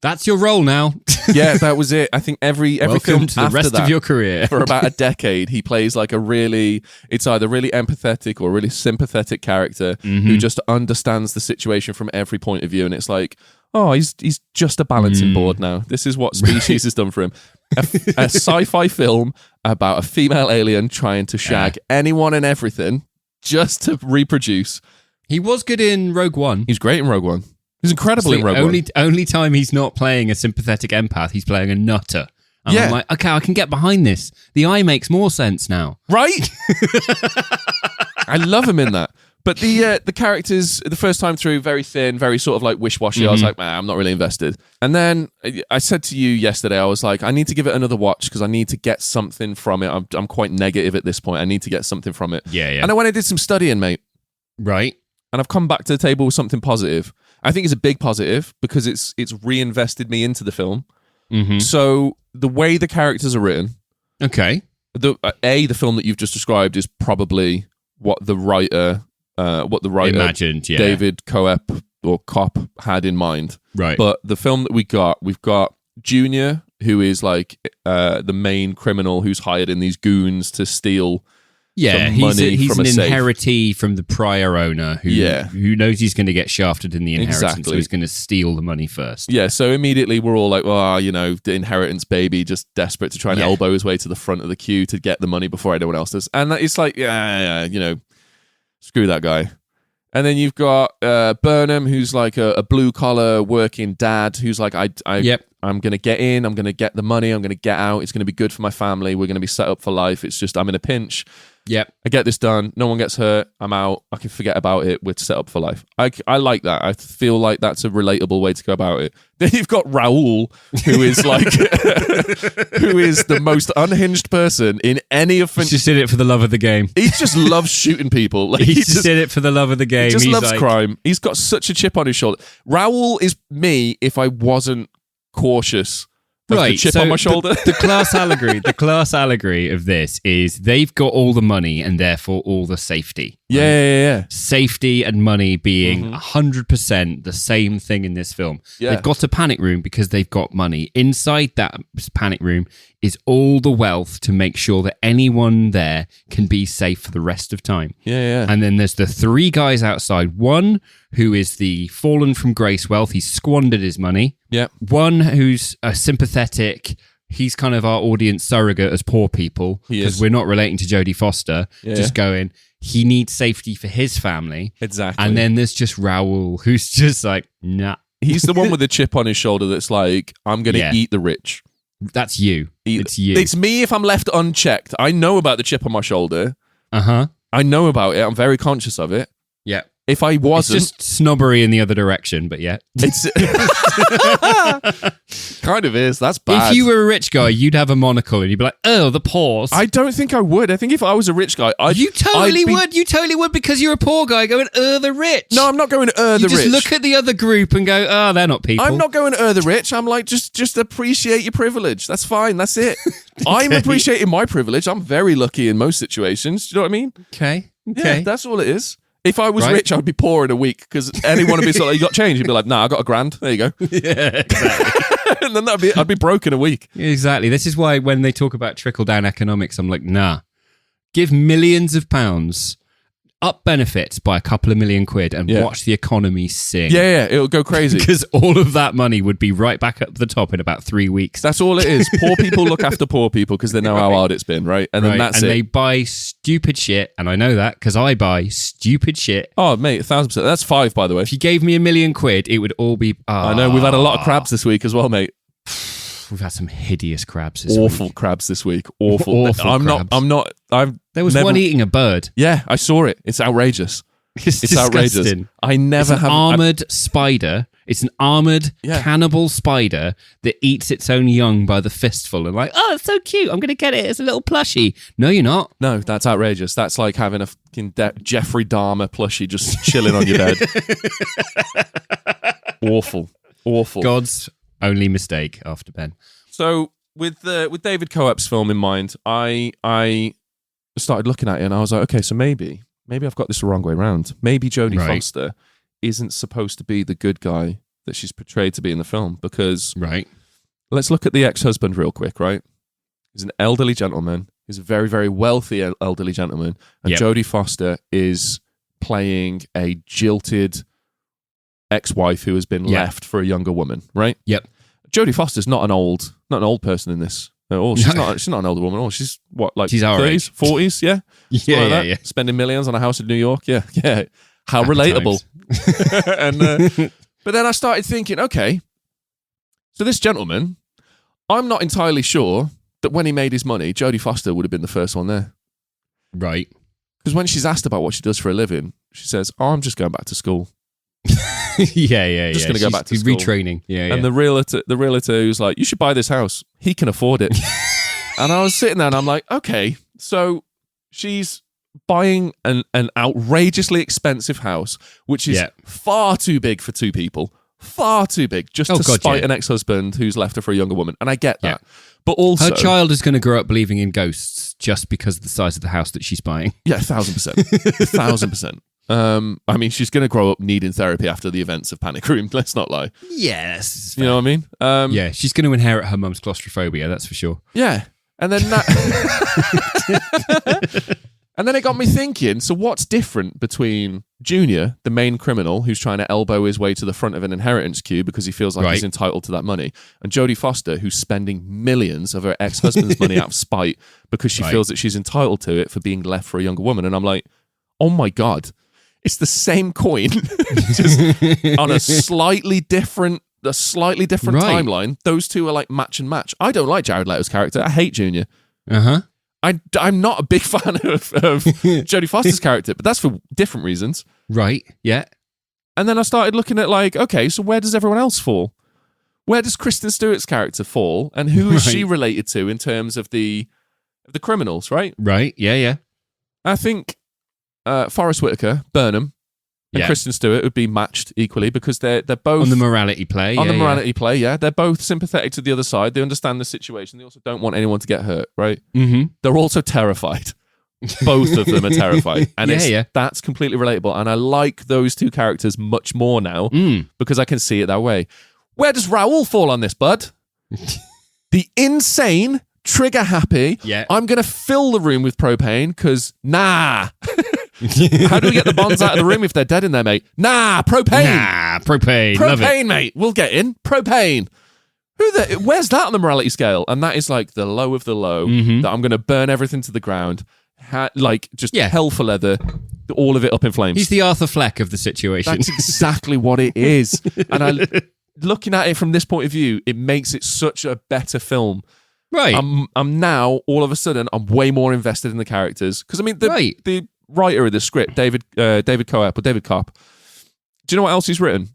That's your role now. Yeah, that was it. I think every film Welcome to the after rest that, of your career. for about a decade, he plays like it's either really empathetic or a really sympathetic character who just understands the situation from every point of view. And it's like, oh, he's just a balancing board now. This is what Species has done for him. A sci-fi film about a female alien trying to shag anyone and everything just to reproduce. He was good in Rogue One. He's great in Rogue One. He's incredible in Rogue One. Only time he's not playing a sympathetic empath, he's playing a nutter. And I'm like, okay, I can get behind this. The eye makes more sense now. Right? I love him in that. But the characters, the first time through, very thin, very sort of like wish-washy. I was like, man, I'm not really invested. And then I said to you yesterday, I was like, I need to give it another watch because I need to get something from it. I'm quite negative at this point. I need to get something from it. Yeah. And I went and did some studying, mate. Right. And I've come back to the table with something positive. I think it's a big positive because it's reinvested me into the film. Mm-hmm. So the way the characters are written, Okay. the film that you've just described is probably what the writer Imagined, yeah. David Coep or Cop had in mind. Right. But the film that we've got Junior, who is like the main criminal who's hired in these goons to steal some money he's from an a safe. inheritee from the prior owner who knows he's going to get shafted in the inheritance, Exactly. so he's going to steal the money first. Yeah, so immediately we're all like, the inheritance baby, just desperate to try and elbow his way to the front of the queue to get the money before anyone else does. And it's like, screw that guy. And then you've got Burnham, who's like a blue-collar working dad who's like, I'm going to get in, I'm going to get the money, I'm going to get out, it's going to be good for my family, we're going to be set up for life, it's just I'm in a pinch. Yep. I get this done, no one gets hurt, I'm out, I can forget about it, we're set up for life. I like that. I feel like that's a relatable way to go about it. Then you've got Raoul, who is like, who is the most unhinged person in any of... He's just in it for the love of the game. He just loves shooting people. Like, He's just in it for the love of the game. He just He's loves like, crime. He's got such a chip on his shoulder. Raoul is me if I wasn't cautious of the chip on my shoulder. The class allegory of this is they've got all the money and therefore all the safety. Yeah. Safety and money being 100% the same thing in this film. Yeah. They've got a panic room because they've got money. Inside that panic room is all the wealth to make sure that anyone there can be safe for the rest of time. Yeah. And then there's the three guys outside. One who is the fallen from grace wealth. He's squandered his money. Yeah. One who's sympathetic. He's kind of our audience surrogate as poor people because we're not relating to Jodie Foster. Just going, he needs safety for his family. Exactly. And then there's just Raoul, who's just like, nah. He's the one with the chip on his shoulder that's like, I'm going to eat the rich. That's you. It's you. It's me if I'm left unchecked. I know about the chip on my shoulder. Uh-huh. I know about it. I'm very conscious of it. Yeah. If I wasn't... It's just snobbery in the other direction, but yeah. It's kind of is. That's bad. If you were a rich guy, you'd have a monocle and you'd be like, oh, the pause. I don't think I would. I think if I was a rich guy, You totally would. You totally would because you're a poor guy going, the rich. No, I'm not going the You just rich. look at the other group and go, oh, they're not people. I'm not going the rich. I'm like, just appreciate your privilege. That's fine. That's it. I'm appreciating my privilege. I'm very lucky in most situations. Do you know what I mean? Okay. Yeah, that's all it is. If I was Right. rich, I'd be poor in a week because anyone would be sort of, you got change? You'd be like, nah, I got $1,000. There you go. Yeah, exactly. And then I'd be broke in a week. Exactly. This is why when they talk about trickle-down economics, I'm like, nah. Give millions of pounds, up benefits by a couple of million quid and watch the economy sing. Yeah, it'll go crazy. Because all of that money would be right back up the top in about 3 weeks. That's all it is. Poor people look after poor people because they know how hard it's been, right? And then that's and it. they buy stupid shit, and I know that because I buy stupid shit. Oh, mate, 1,000%. That's 5, by the way. If you gave me £1 million, it would all be... I know, we've had a lot of crabs this week as well, mate. We've had some hideous crabs this Awful week. crabs this week. Awful. Awful There was one eating a bird. Yeah, I saw it. It's outrageous. It's outrageous. disgusting. I never It's have... an armoured spider. It's an armoured cannibal spider that eats its own young by the fistful and like, oh, it's so cute. I'm going to get it. It's a little plushie. No, you're not. No, that's outrageous. That's like having a fucking Jeffrey Dahmer plushie just chilling on your bed. Awful. God's only mistake after Ben. So with David Coep's film in mind, I started looking at it and I was like, okay, so maybe I've got this the wrong way around. Maybe Jodie Foster isn't supposed to be the good guy that she's portrayed to be in the film because let's look at the ex-husband real quick, right? He's an elderly gentleman. He's a very, very wealthy elderly gentleman. And Jodie Foster is playing a jilted ex-wife who has been left for a younger woman, right? Yep. Jodie Foster's not an old person in this at all. She's not an older woman at all. She's what, like she's 30s, 40s, yeah? Yeah. Spending millions on a house in New York, yeah. How Happy relatable. And but then I started thinking, okay, so this gentleman, I'm not entirely sure that when he made his money, Jodie Foster would have been the first one there. Right. Because when she's asked about what she does for a living, she says, "Oh, I'm just going back to school." yeah. Just gonna go back to school. retraining. Yeah. And the realtor who's like, "You should buy this house. He can afford it." And I was sitting there and I'm like, okay, so she's buying an outrageously expensive house, which is far too big for two people. Far too big, just to spite an ex-husband who's left her for a younger woman. And I get that. But also... her child is going to grow up believing in ghosts just because of the size of the house that she's buying. Yeah, 1,000%. 1,000%. I mean, she's going to grow up needing therapy after the events of Panic Room. Let's not lie. Yes. You know what I mean? Yeah, she's going to inherit her mum's claustrophobia, that's for sure. Yeah. And then and then it got me thinking, so what's different between Junior, the main criminal who's trying to elbow his way to the front of an inheritance queue because he feels like he's entitled to that money, and Jodie Foster, who's spending millions of her ex-husband's money out of spite because she feels that she's entitled to it for being left for a younger woman. And I'm like, oh my God, it's the same coin, just on a slightly different timeline. Those two are like match and match. I don't like Jared Leto's character. I hate Junior. I'm not a big fan of Jodie Foster's character, but that's for different reasons. Right, yeah. And then I started looking at like, okay, so where does everyone else fall? Where does Kristen Stewart's character fall? And who is she related to in terms of the criminals, right? Right, yeah. I think Forrest Whitaker, Burnham, and Kristen Stewart would be matched equally because they're both... on the morality play. Play, yeah. They're both sympathetic to the other side. They understand the situation. They also don't want anyone to get hurt, right? Mm-hmm. They're also terrified. Both of them are terrified. And that's completely relatable. And I like those two characters much more now because I can see it that way. Where does Raoul fall on this, bud? The insane, trigger-happy, I'm going to fill the room with propane because, nah... How do we get the Bonds out of the room if they're dead in there, mate? Nah, propane. Propane. Love it. Mate. We'll get in. Propane. Where's that on the morality scale? And that is like the low of the low. That I'm going to burn everything to the ground. Hell for leather. All of it up in flames. He's the Arthur Fleck of the situation. That's exactly what it is. And looking at it from this point of view, it makes it such a better film. Right. I'm now, all of a sudden, I'm way more invested in the characters. Because, I mean, the writer of the script, David Kopp. Do you know what else he's written?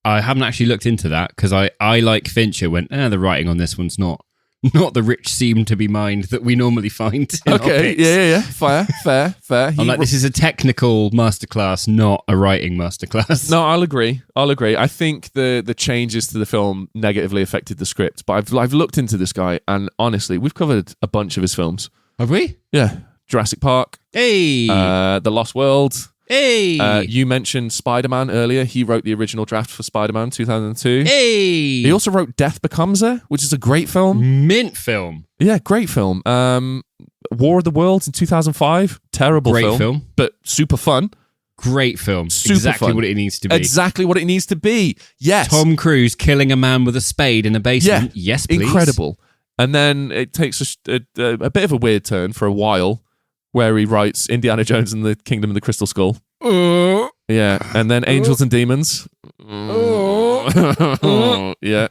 I haven't actually looked into that because I like Fincher went, the writing on this one's not the rich seem to be mind that we normally find. Okay, yeah. Fair. I'm like, this is a technical masterclass, not a writing masterclass. No, I'll agree. I think the changes to the film negatively affected the script, but I've looked into this guy, and honestly, we've covered a bunch of his films. Have we? Yeah. Jurassic Park. Hey. The Lost World. Hey. You mentioned Spider-Man earlier. He wrote the original draft for Spider-Man 2002. Hey. He also wrote Death Becomes Her, which is a great film. Mint film. Yeah, great film. War of the Worlds in 2005. Terrible film. But super fun. Great film. Super exactly fun. What it needs to be. Exactly what it needs to be. Yes. Tom Cruise killing a man with a spade in a basement. Yeah. Yes, please. Incredible. And then it takes a bit of a weird turn for a while, where he writes Indiana Jones and the Kingdom of the Crystal Skull. Yeah, and then Angels and Demons. Yeah.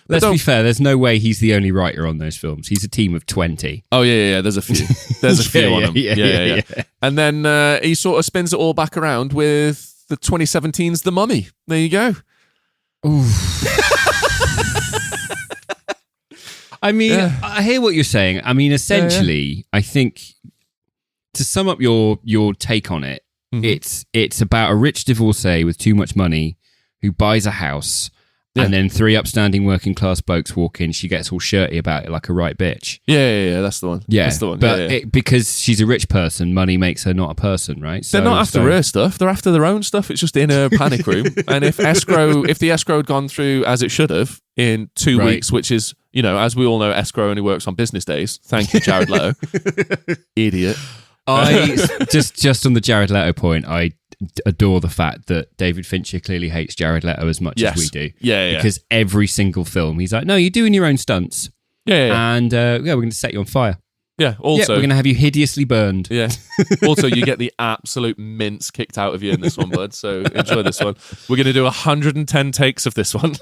Let's be fair, there's no way he's the only writer on those films. He's a team of 20. Oh, yeah, there's a few. There's a few on them. Yeah. And then he sort of spins it all back around with the 2017's The Mummy. There you go. I mean, I hear what you're saying. I mean, essentially, I think to sum up your take on it, it's about a rich divorcee with too much money who buys a house, and then three upstanding working class blokes walk in. She gets all shirty about it like a right bitch. Yeah, that's the one. Yeah, that's the one. But because she's a rich person, money makes her not a person, right? They're not after her stuff. They're after their own stuff. It's just in her panic room. And if the escrow had gone through as it should have in 2 weeks, which is, as we all know, escrow only works on business days. Thank you, Jared Leto. Idiot. I just on the Jared Leto point, I adore the fact that David Fincher clearly hates Jared Leto as much as we do. Yeah. Because every single film, he's like, no, you're doing your own stunts. Yeah. And we're going to set you on fire. Yeah, also... we're going to have you hideously burned. Yeah. Also, you get the absolute mince kicked out of you in this one, bud. So enjoy this one. We're going to do 110 takes of this one.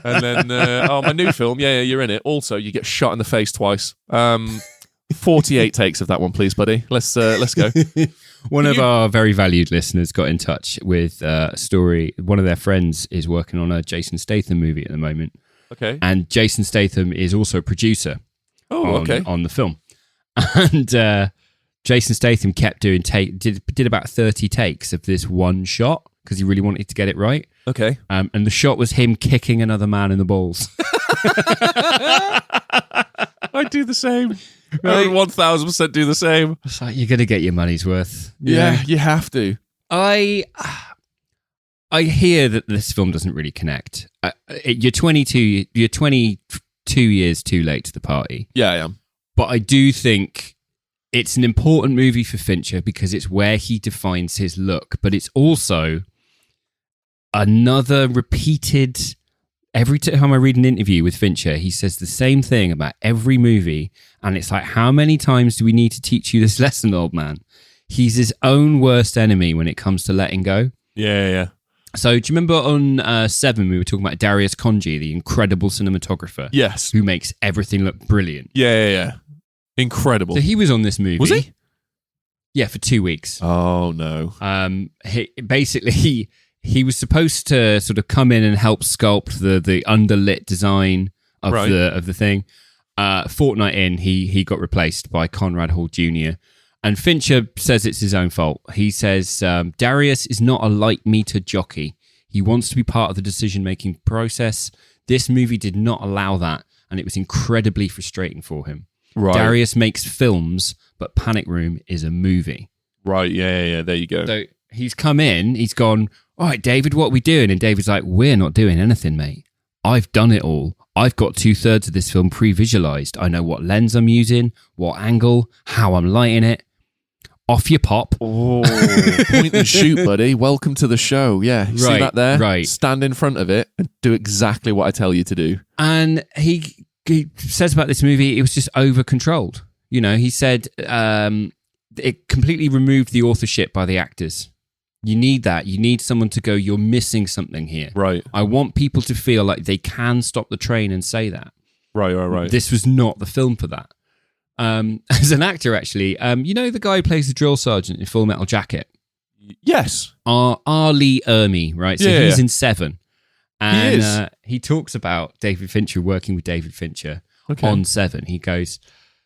And then, my new film, you're in it. Also, you get shot in the face twice. 48 takes of that one, please, buddy. Let's go. One of our very valued listeners got in touch with a story. One of their friends is working on a Jason Statham movie at the moment. Okay. And Jason Statham is also a producer on the film. And Jason Statham kept doing did about 30 takes of this one shot because he really wanted to get it right. Okay. And the shot was him kicking another man in the balls. I do the same. I would 1000% do the same. It's like, you're going to get your money's worth. Yeah, you have to. I hear that this film doesn't really connect. You're 22. You're 22 years too late to the party. Yeah, I am. But I do think it's an important movie for Fincher because it's where he defines his look. But it's also another repeated. Every time I read an interview with Fincher, he says the same thing about every movie. And it's like, how many times do we need to teach you this lesson, old man? He's his own worst enemy when it comes to letting go. Yeah. So do you remember on Seven, we were talking about Darius Khondji, the incredible cinematographer? Yes. Who makes everything look brilliant. Yeah. Incredible. So he was on this movie. Was he? Yeah, for 2 weeks. Oh, no. He was supposed to sort of come in and help sculpt the underlit design of the thing. Fortnight in, he got replaced by Conrad Hall Jr. And Fincher says it's his own fault. He says Darius is not a light meter jockey. He wants to be part of the decision-making process. This movie did not allow that, and it was incredibly frustrating for him. Right. Darius makes films, but Panic Room is a movie. Right, yeah. There you go. So he's come in, he's gone, all right, David, what are we doing? And David's like, we're not doing anything, mate. I've done it all. I've got 2/3 of this film pre-visualized. I know what lens I'm using, what angle, how I'm lighting it. Off you pop. Oh, point and shoot, buddy. Welcome to the show. Yeah, you see that there? Right. Stand in front of it and do exactly what I tell you to do. And he says about this movie, it was just over-controlled. You know, he said it completely removed the authorship by the actors. You need that. You need someone to go, you're missing something here. Right. I want people to feel like they can stop the train and say that. Right. This was not the film for that. As an actor, actually, you know the guy who plays the drill sergeant in Full Metal Jacket? Yes. R. Lee Ermey, right? So he's in Seven. And he is. He talks about David Fincher working with David Fincher on Seven. He goes,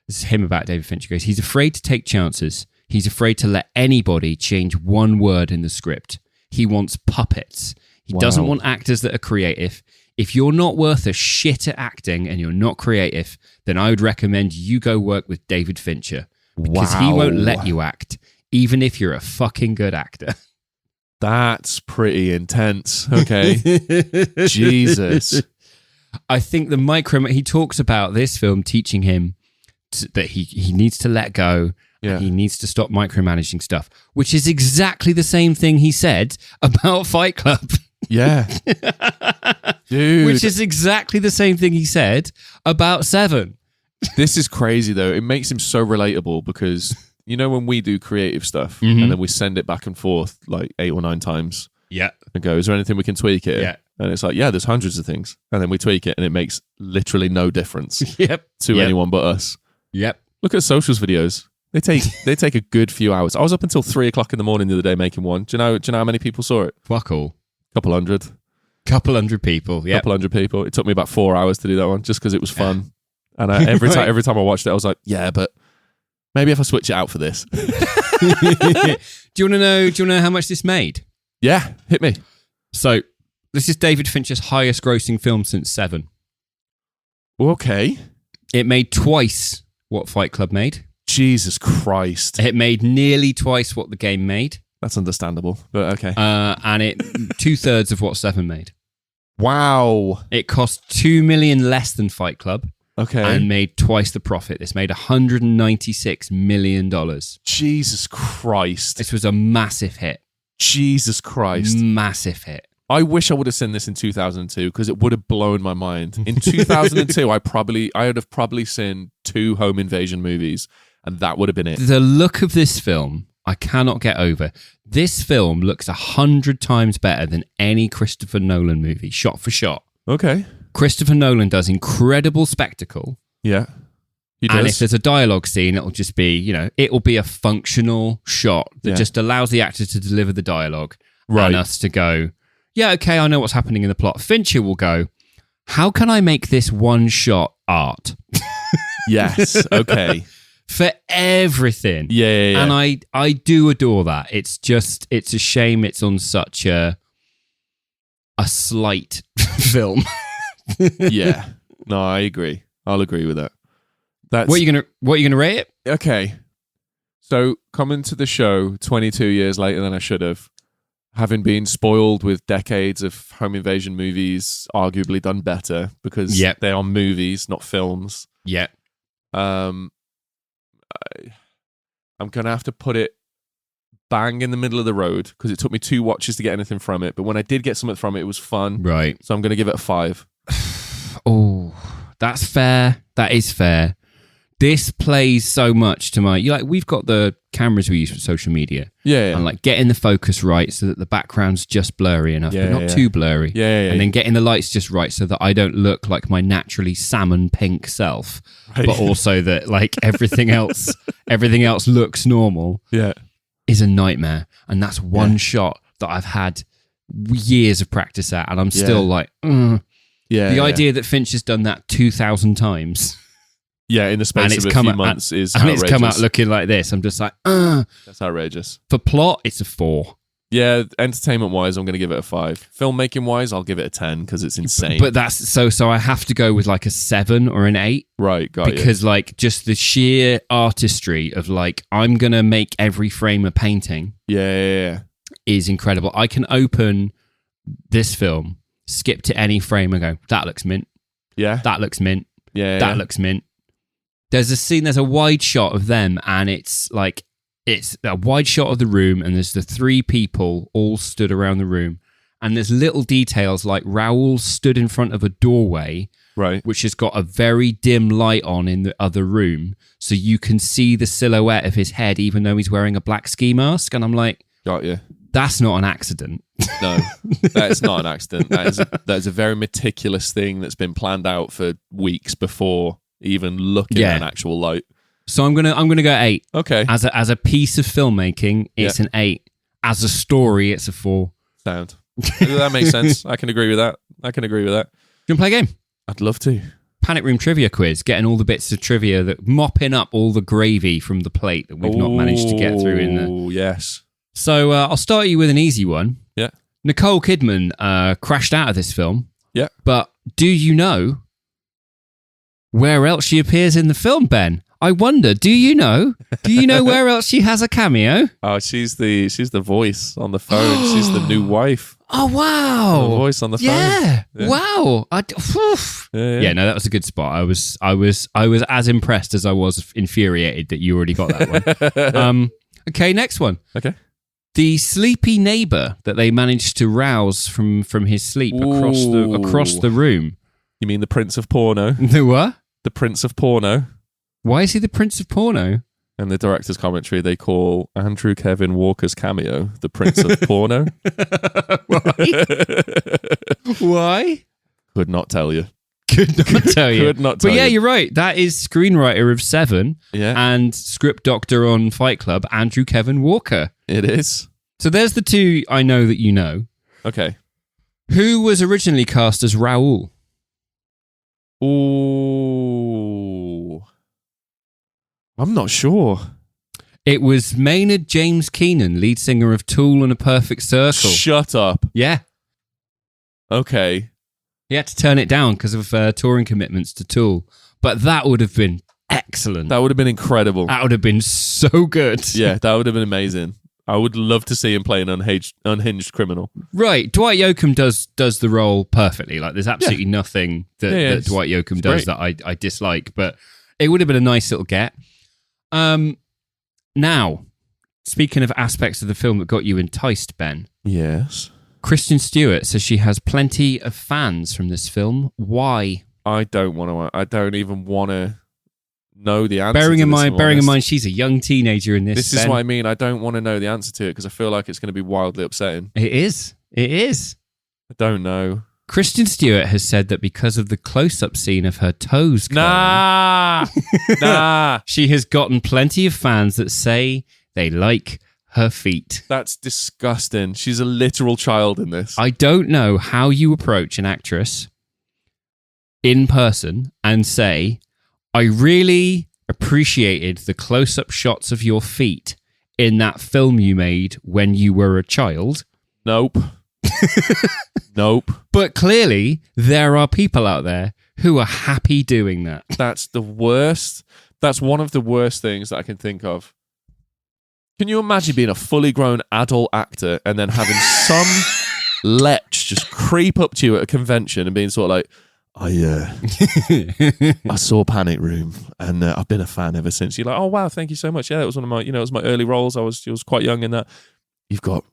this is him about David Fincher, goes, he's afraid to take chances. He's afraid to let anybody change one word in the script. He wants puppets. He doesn't want actors that are creative. If you're not worth a shit at acting and you're not creative, then I would recommend you go work with David Fincher because he won't let you act, even if you're a fucking good actor. That's pretty intense. Okay. Jesus. I think he talks about this film teaching him that he needs to let go. Yeah. He needs to stop micromanaging stuff, which is exactly the same thing he said about Fight Club. Yeah. Dude. Which is exactly the same thing he said about Seven. This is crazy, though. It makes him so relatable because, you know, when we do creative stuff and then we send it back and forth like 8 or 9 times Yeah. and go, is there anything we can tweak here? Yeah. And it's like, yeah, there's hundreds of things. And then we tweak it and it makes literally no difference to anyone but us. Yep. Look at socials videos. They take a good few hours. I was up until 3 o'clock in the morning the other day making one. Do you know how many people saw it? Fuck all. Couple hundred people. Yeah. Couple hundred people. It took me about 4 hours to do that one just because it was fun. And every time I watched it, I was like, yeah, but maybe if I switch it out for this. Do you want to know how much this made? Yeah, hit me. So this is David Fincher's highest grossing film since Seven. Okay. It made twice what Fight Club made. Jesus Christ. It made nearly twice what The Game made. That's understandable, but okay. And it 2/3 of what Seven made. Wow. It cost $2 million less than Fight Club. Okay. And made twice the profit. This made $196 million. Jesus Christ. This was a massive hit. Jesus Christ. Massive hit. I wish I would have seen this in 2002 because it would have blown my mind. In 2002, I would have probably seen 2 home invasion movies, and that would have been it. The look of this film, I cannot get over. This film looks 100 times better than any Christopher Nolan movie, shot for shot. Okay. Christopher Nolan does incredible spectacle. Yeah. He And if does. there's a dialogue scene, it'll just be, it'll be a functional shot that Yeah. just allows the actor to deliver the dialogue Right. and us to go, yeah, okay, I know what's happening in the plot. Fincher will go, how can I make this one shot art Yes. Okay. for everything? Yeah. And I do adore that. It's a shame it's on such a slight film. Yeah. No, I agree. I'll agree with that. That's What are you gonna rate it? okay. So coming to the show 22 years later than I should have, having been spoiled with decades of home invasion movies, arguably done better because Yep. they are movies, not films. Yeah. I'm gonna have to put it bang in the middle of the road because it took me 2 watches to get anything from it. But when I did get something from it, it was fun. Right. So I'm gonna give it a 5. Oh, that's fair. That is fair. This plays so much to we've got the cameras we use for social media Yeah. and getting the focus right so that the background's just blurry enough, Yeah, but not yeah. too blurry. Yeah. And then getting the lights just right so that I don't look like my naturally salmon pink self, Right. but also that everything else looks normal Yeah. is a nightmare. And that's one shot that I've had years of practice at, and I'm still Yeah. the idea that Finch has done that 2,000 times. Yeah, in the space And it's of a come few out- months is And outrageous. it's come out looking like this. I'm just like, That's outrageous. for plot, it's a 4. Yeah, entertainment-wise, I'm going to give it a 5. Filmmaking-wise, I'll give it a 10 because it's insane. But that's so I have to go with a 7 or an 8 right, got you. because just the sheer artistry of I'm going to make every frame a painting Yeah. is incredible. I can open this film, skip to any frame and go, that looks mint. Yeah. That looks mint. Yeah. That looks mint. There's a scene, there's a wide shot of them, and it's a wide shot of the room, and there's the 3 people all stood around the room, and there's little details like Raoul stood in front of a doorway, Right. which has got a very dim light on in the other room, so you can see the silhouette of his head, even though he's wearing a black ski mask. And I'm like, Got you. that's not an accident. No, that is not an accident. That is a very meticulous thing that's been planned out for weeks before even looking Yeah. at an actual light. So I'm gonna go 8. Okay. As a piece of filmmaking, it's an 8. As a story, it's a 4. Sound. That makes sense. I can agree with that. Do you want to play a game? I'd love to. Panic Room Trivia Quiz, getting all the bits of trivia, mopping up all the gravy from the plate that we've not managed to get through in there. Oh, yes. So I'll start you with an easy one. Yeah. Nicole Kidman crashed out of this film. Yeah. But do you know where else she appears in the film, Ben? I wonder, do you know? Do you know where else she has a cameo? Oh, she's the voice on the phone. She's the new wife. Oh, wow. The voice on the phone. Yeah. Yeah. Wow. Yeah, no, that was a good spot. I was as impressed as I was infuriated that you already got that one. Okay, next one. Okay. The sleepy neighbor that they managed to rouse from his sleep across the room. You mean the Prince of Porno? The what? The Prince of Porno. Why is he the Prince of Porno? And the director's commentary, they call Andrew Kevin Walker's cameo the Prince of Porno. Why? Could not tell you. Could not tell you. Could not tell But yeah, you. you're right. That is screenwriter of Seven Yeah, and script doctor on Fight Club, Andrew Kevin Walker. it is. So there's the 2 I know that you know. Okay. Who was originally cast as Raoul? Ooh. I'm not sure. It was Maynard James Keenan, lead singer of Tool and A Perfect Circle. Shut up. Yeah. Okay. He had to turn it down because of touring commitments to Tool. But that would have been excellent. That would have been incredible. That would have been so good. Yeah, that would have been amazing. I would love to see him play an unhinged criminal. Right. Dwight Yoakam does the role perfectly. There's absolutely nothing that Dwight Yoakam does that I dislike. But it would have been a nice little get. Now, speaking of aspects of the film that got you enticed, Ben, Yes. Kristen Stewart says she has plenty of fans from this film. Why? I don't even want to know the answer. Bearing to in this, if I'm mind, honest. she's a young teenager in this. This is Ben. what I mean. I don't want to know the answer to it because I feel like it's going to be wildly upsetting. It is. I don't know. Kristen Stewart has said that because of the close-up scene of her toes, Nah. she has gotten plenty of fans that say they like her feet. That's disgusting. She's a literal child in this. I don't know how you approach an actress in person and say, I really appreciated the close-up shots of your feet in that film you made when you were a child. Nope. Nope. But clearly, there are people out there who are happy doing that. That's the worst. That's one of the worst things that I can think of. Can you imagine being a fully grown adult actor and then having some lech just creep up to you at a convention and being sort of like, I saw Panic Room and I've been a fan ever since. You're like, oh wow, thank you so much. Yeah, it was one of my, it was my early roles. I was quite young in that. You've got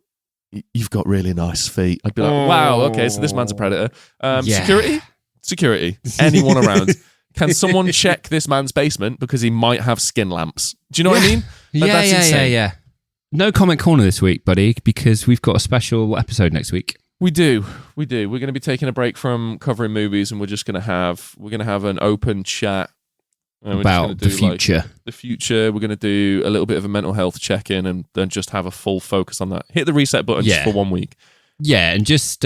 really nice feet. I'd be like, wow, okay, so this man's a predator. Security. Anyone around? Can someone check this man's basement because he might have skin lamps? Do you know what I mean? That's insane. Yeah. No comment corner this week, buddy, because we've got a special episode next week. We do. We're going to be taking a break from covering movies, and we're going to have an open chat about the future. The future. We're going to do a little bit of a mental health check-in, and then just have a full focus on that. Hit the reset button just for 1 week. Yeah, and just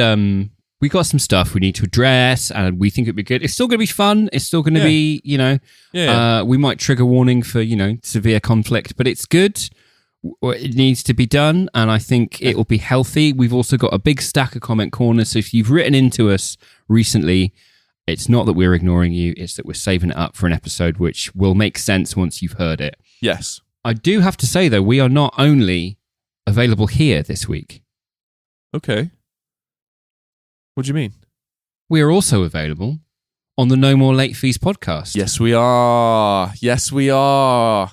we got some stuff we need to address, and we think it'd be good. It's still going to be fun. It's still going to be, we might trigger warning for severe conflict, but it's good. It needs to be done, and I think it will be healthy. We've also got a big stack of comment corners, so if you've written into us recently, it's not that we're ignoring you, it's that we're saving it up for an episode which will make sense once you've heard it. Yes. I do have to say, though, we are not only available here this week. Okay. What do you mean? We are also available on the No More Late Fees podcast. Yes, we are.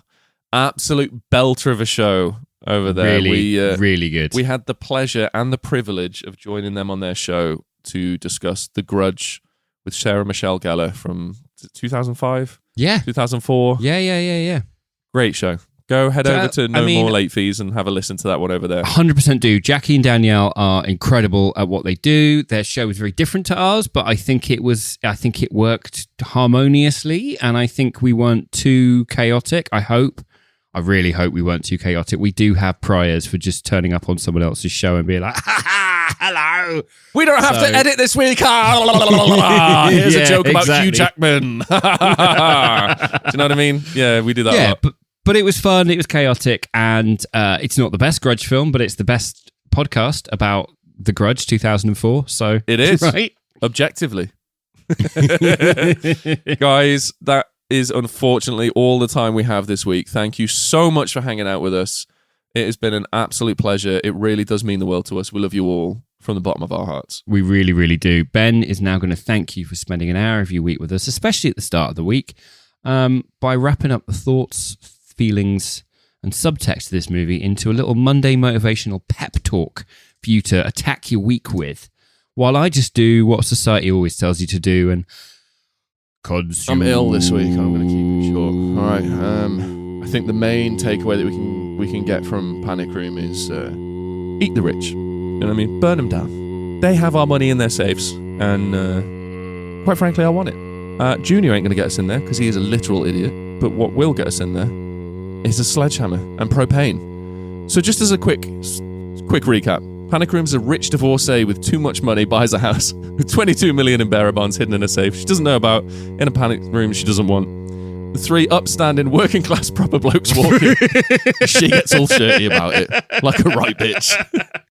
Absolute belter of a show over there. Really good. We had the pleasure and the privilege of joining them on their show to discuss The Grudge with Sarah Michelle Gellar from 2005? Yeah. 2004? Yeah. Great show. Go head over to More Late Fees and have a listen to that one over there. 100% do. Jackie and Danielle are incredible at what they do. Their show is very different to ours, but I think it worked harmoniously, and I think we weren't too chaotic. I really hope we weren't too chaotic. We do have priors for just turning up on someone else's show and being like, hello. We don't have to edit this week. Here's a joke about Hugh Jackman. Do you know what I mean? Yeah, we do that a lot. But it was fun. It was chaotic. And it's not the best Grudge film, but it's the best podcast about The Grudge 2004. So it is. Right? Objectively. Guys, that is unfortunately all the time we have this week. Thank you so much for hanging out with us. It has been an absolute pleasure. It really does mean the world to us. We love you all from the bottom of our hearts. We really, really do. Ben is now going to thank you for spending an hour of your week with us, especially at the start of the week, by wrapping up the thoughts, feelings, and subtext of this movie into a little Monday motivational pep talk for you to attack your week with, while I just do what society always tells you to do and consume. I'm ill this week. I'm going to keep it short. All right. I think the main takeaway that we can get from Panic Room is eat the rich. You know what I mean? Burn them down. They have our money in their safes, and quite frankly, I want it. Junior ain't going to get us in there because he is a literal idiot. But what will get us in there is a sledgehammer and propane. So just as a quick recap. Panic Room's a rich divorcee with too much money buys a house with 22 million in bearer bonds hidden in a safe she doesn't know about in a panic room she doesn't want. The three upstanding working class proper blokes walk in. She gets all shirty about it like a right bitch.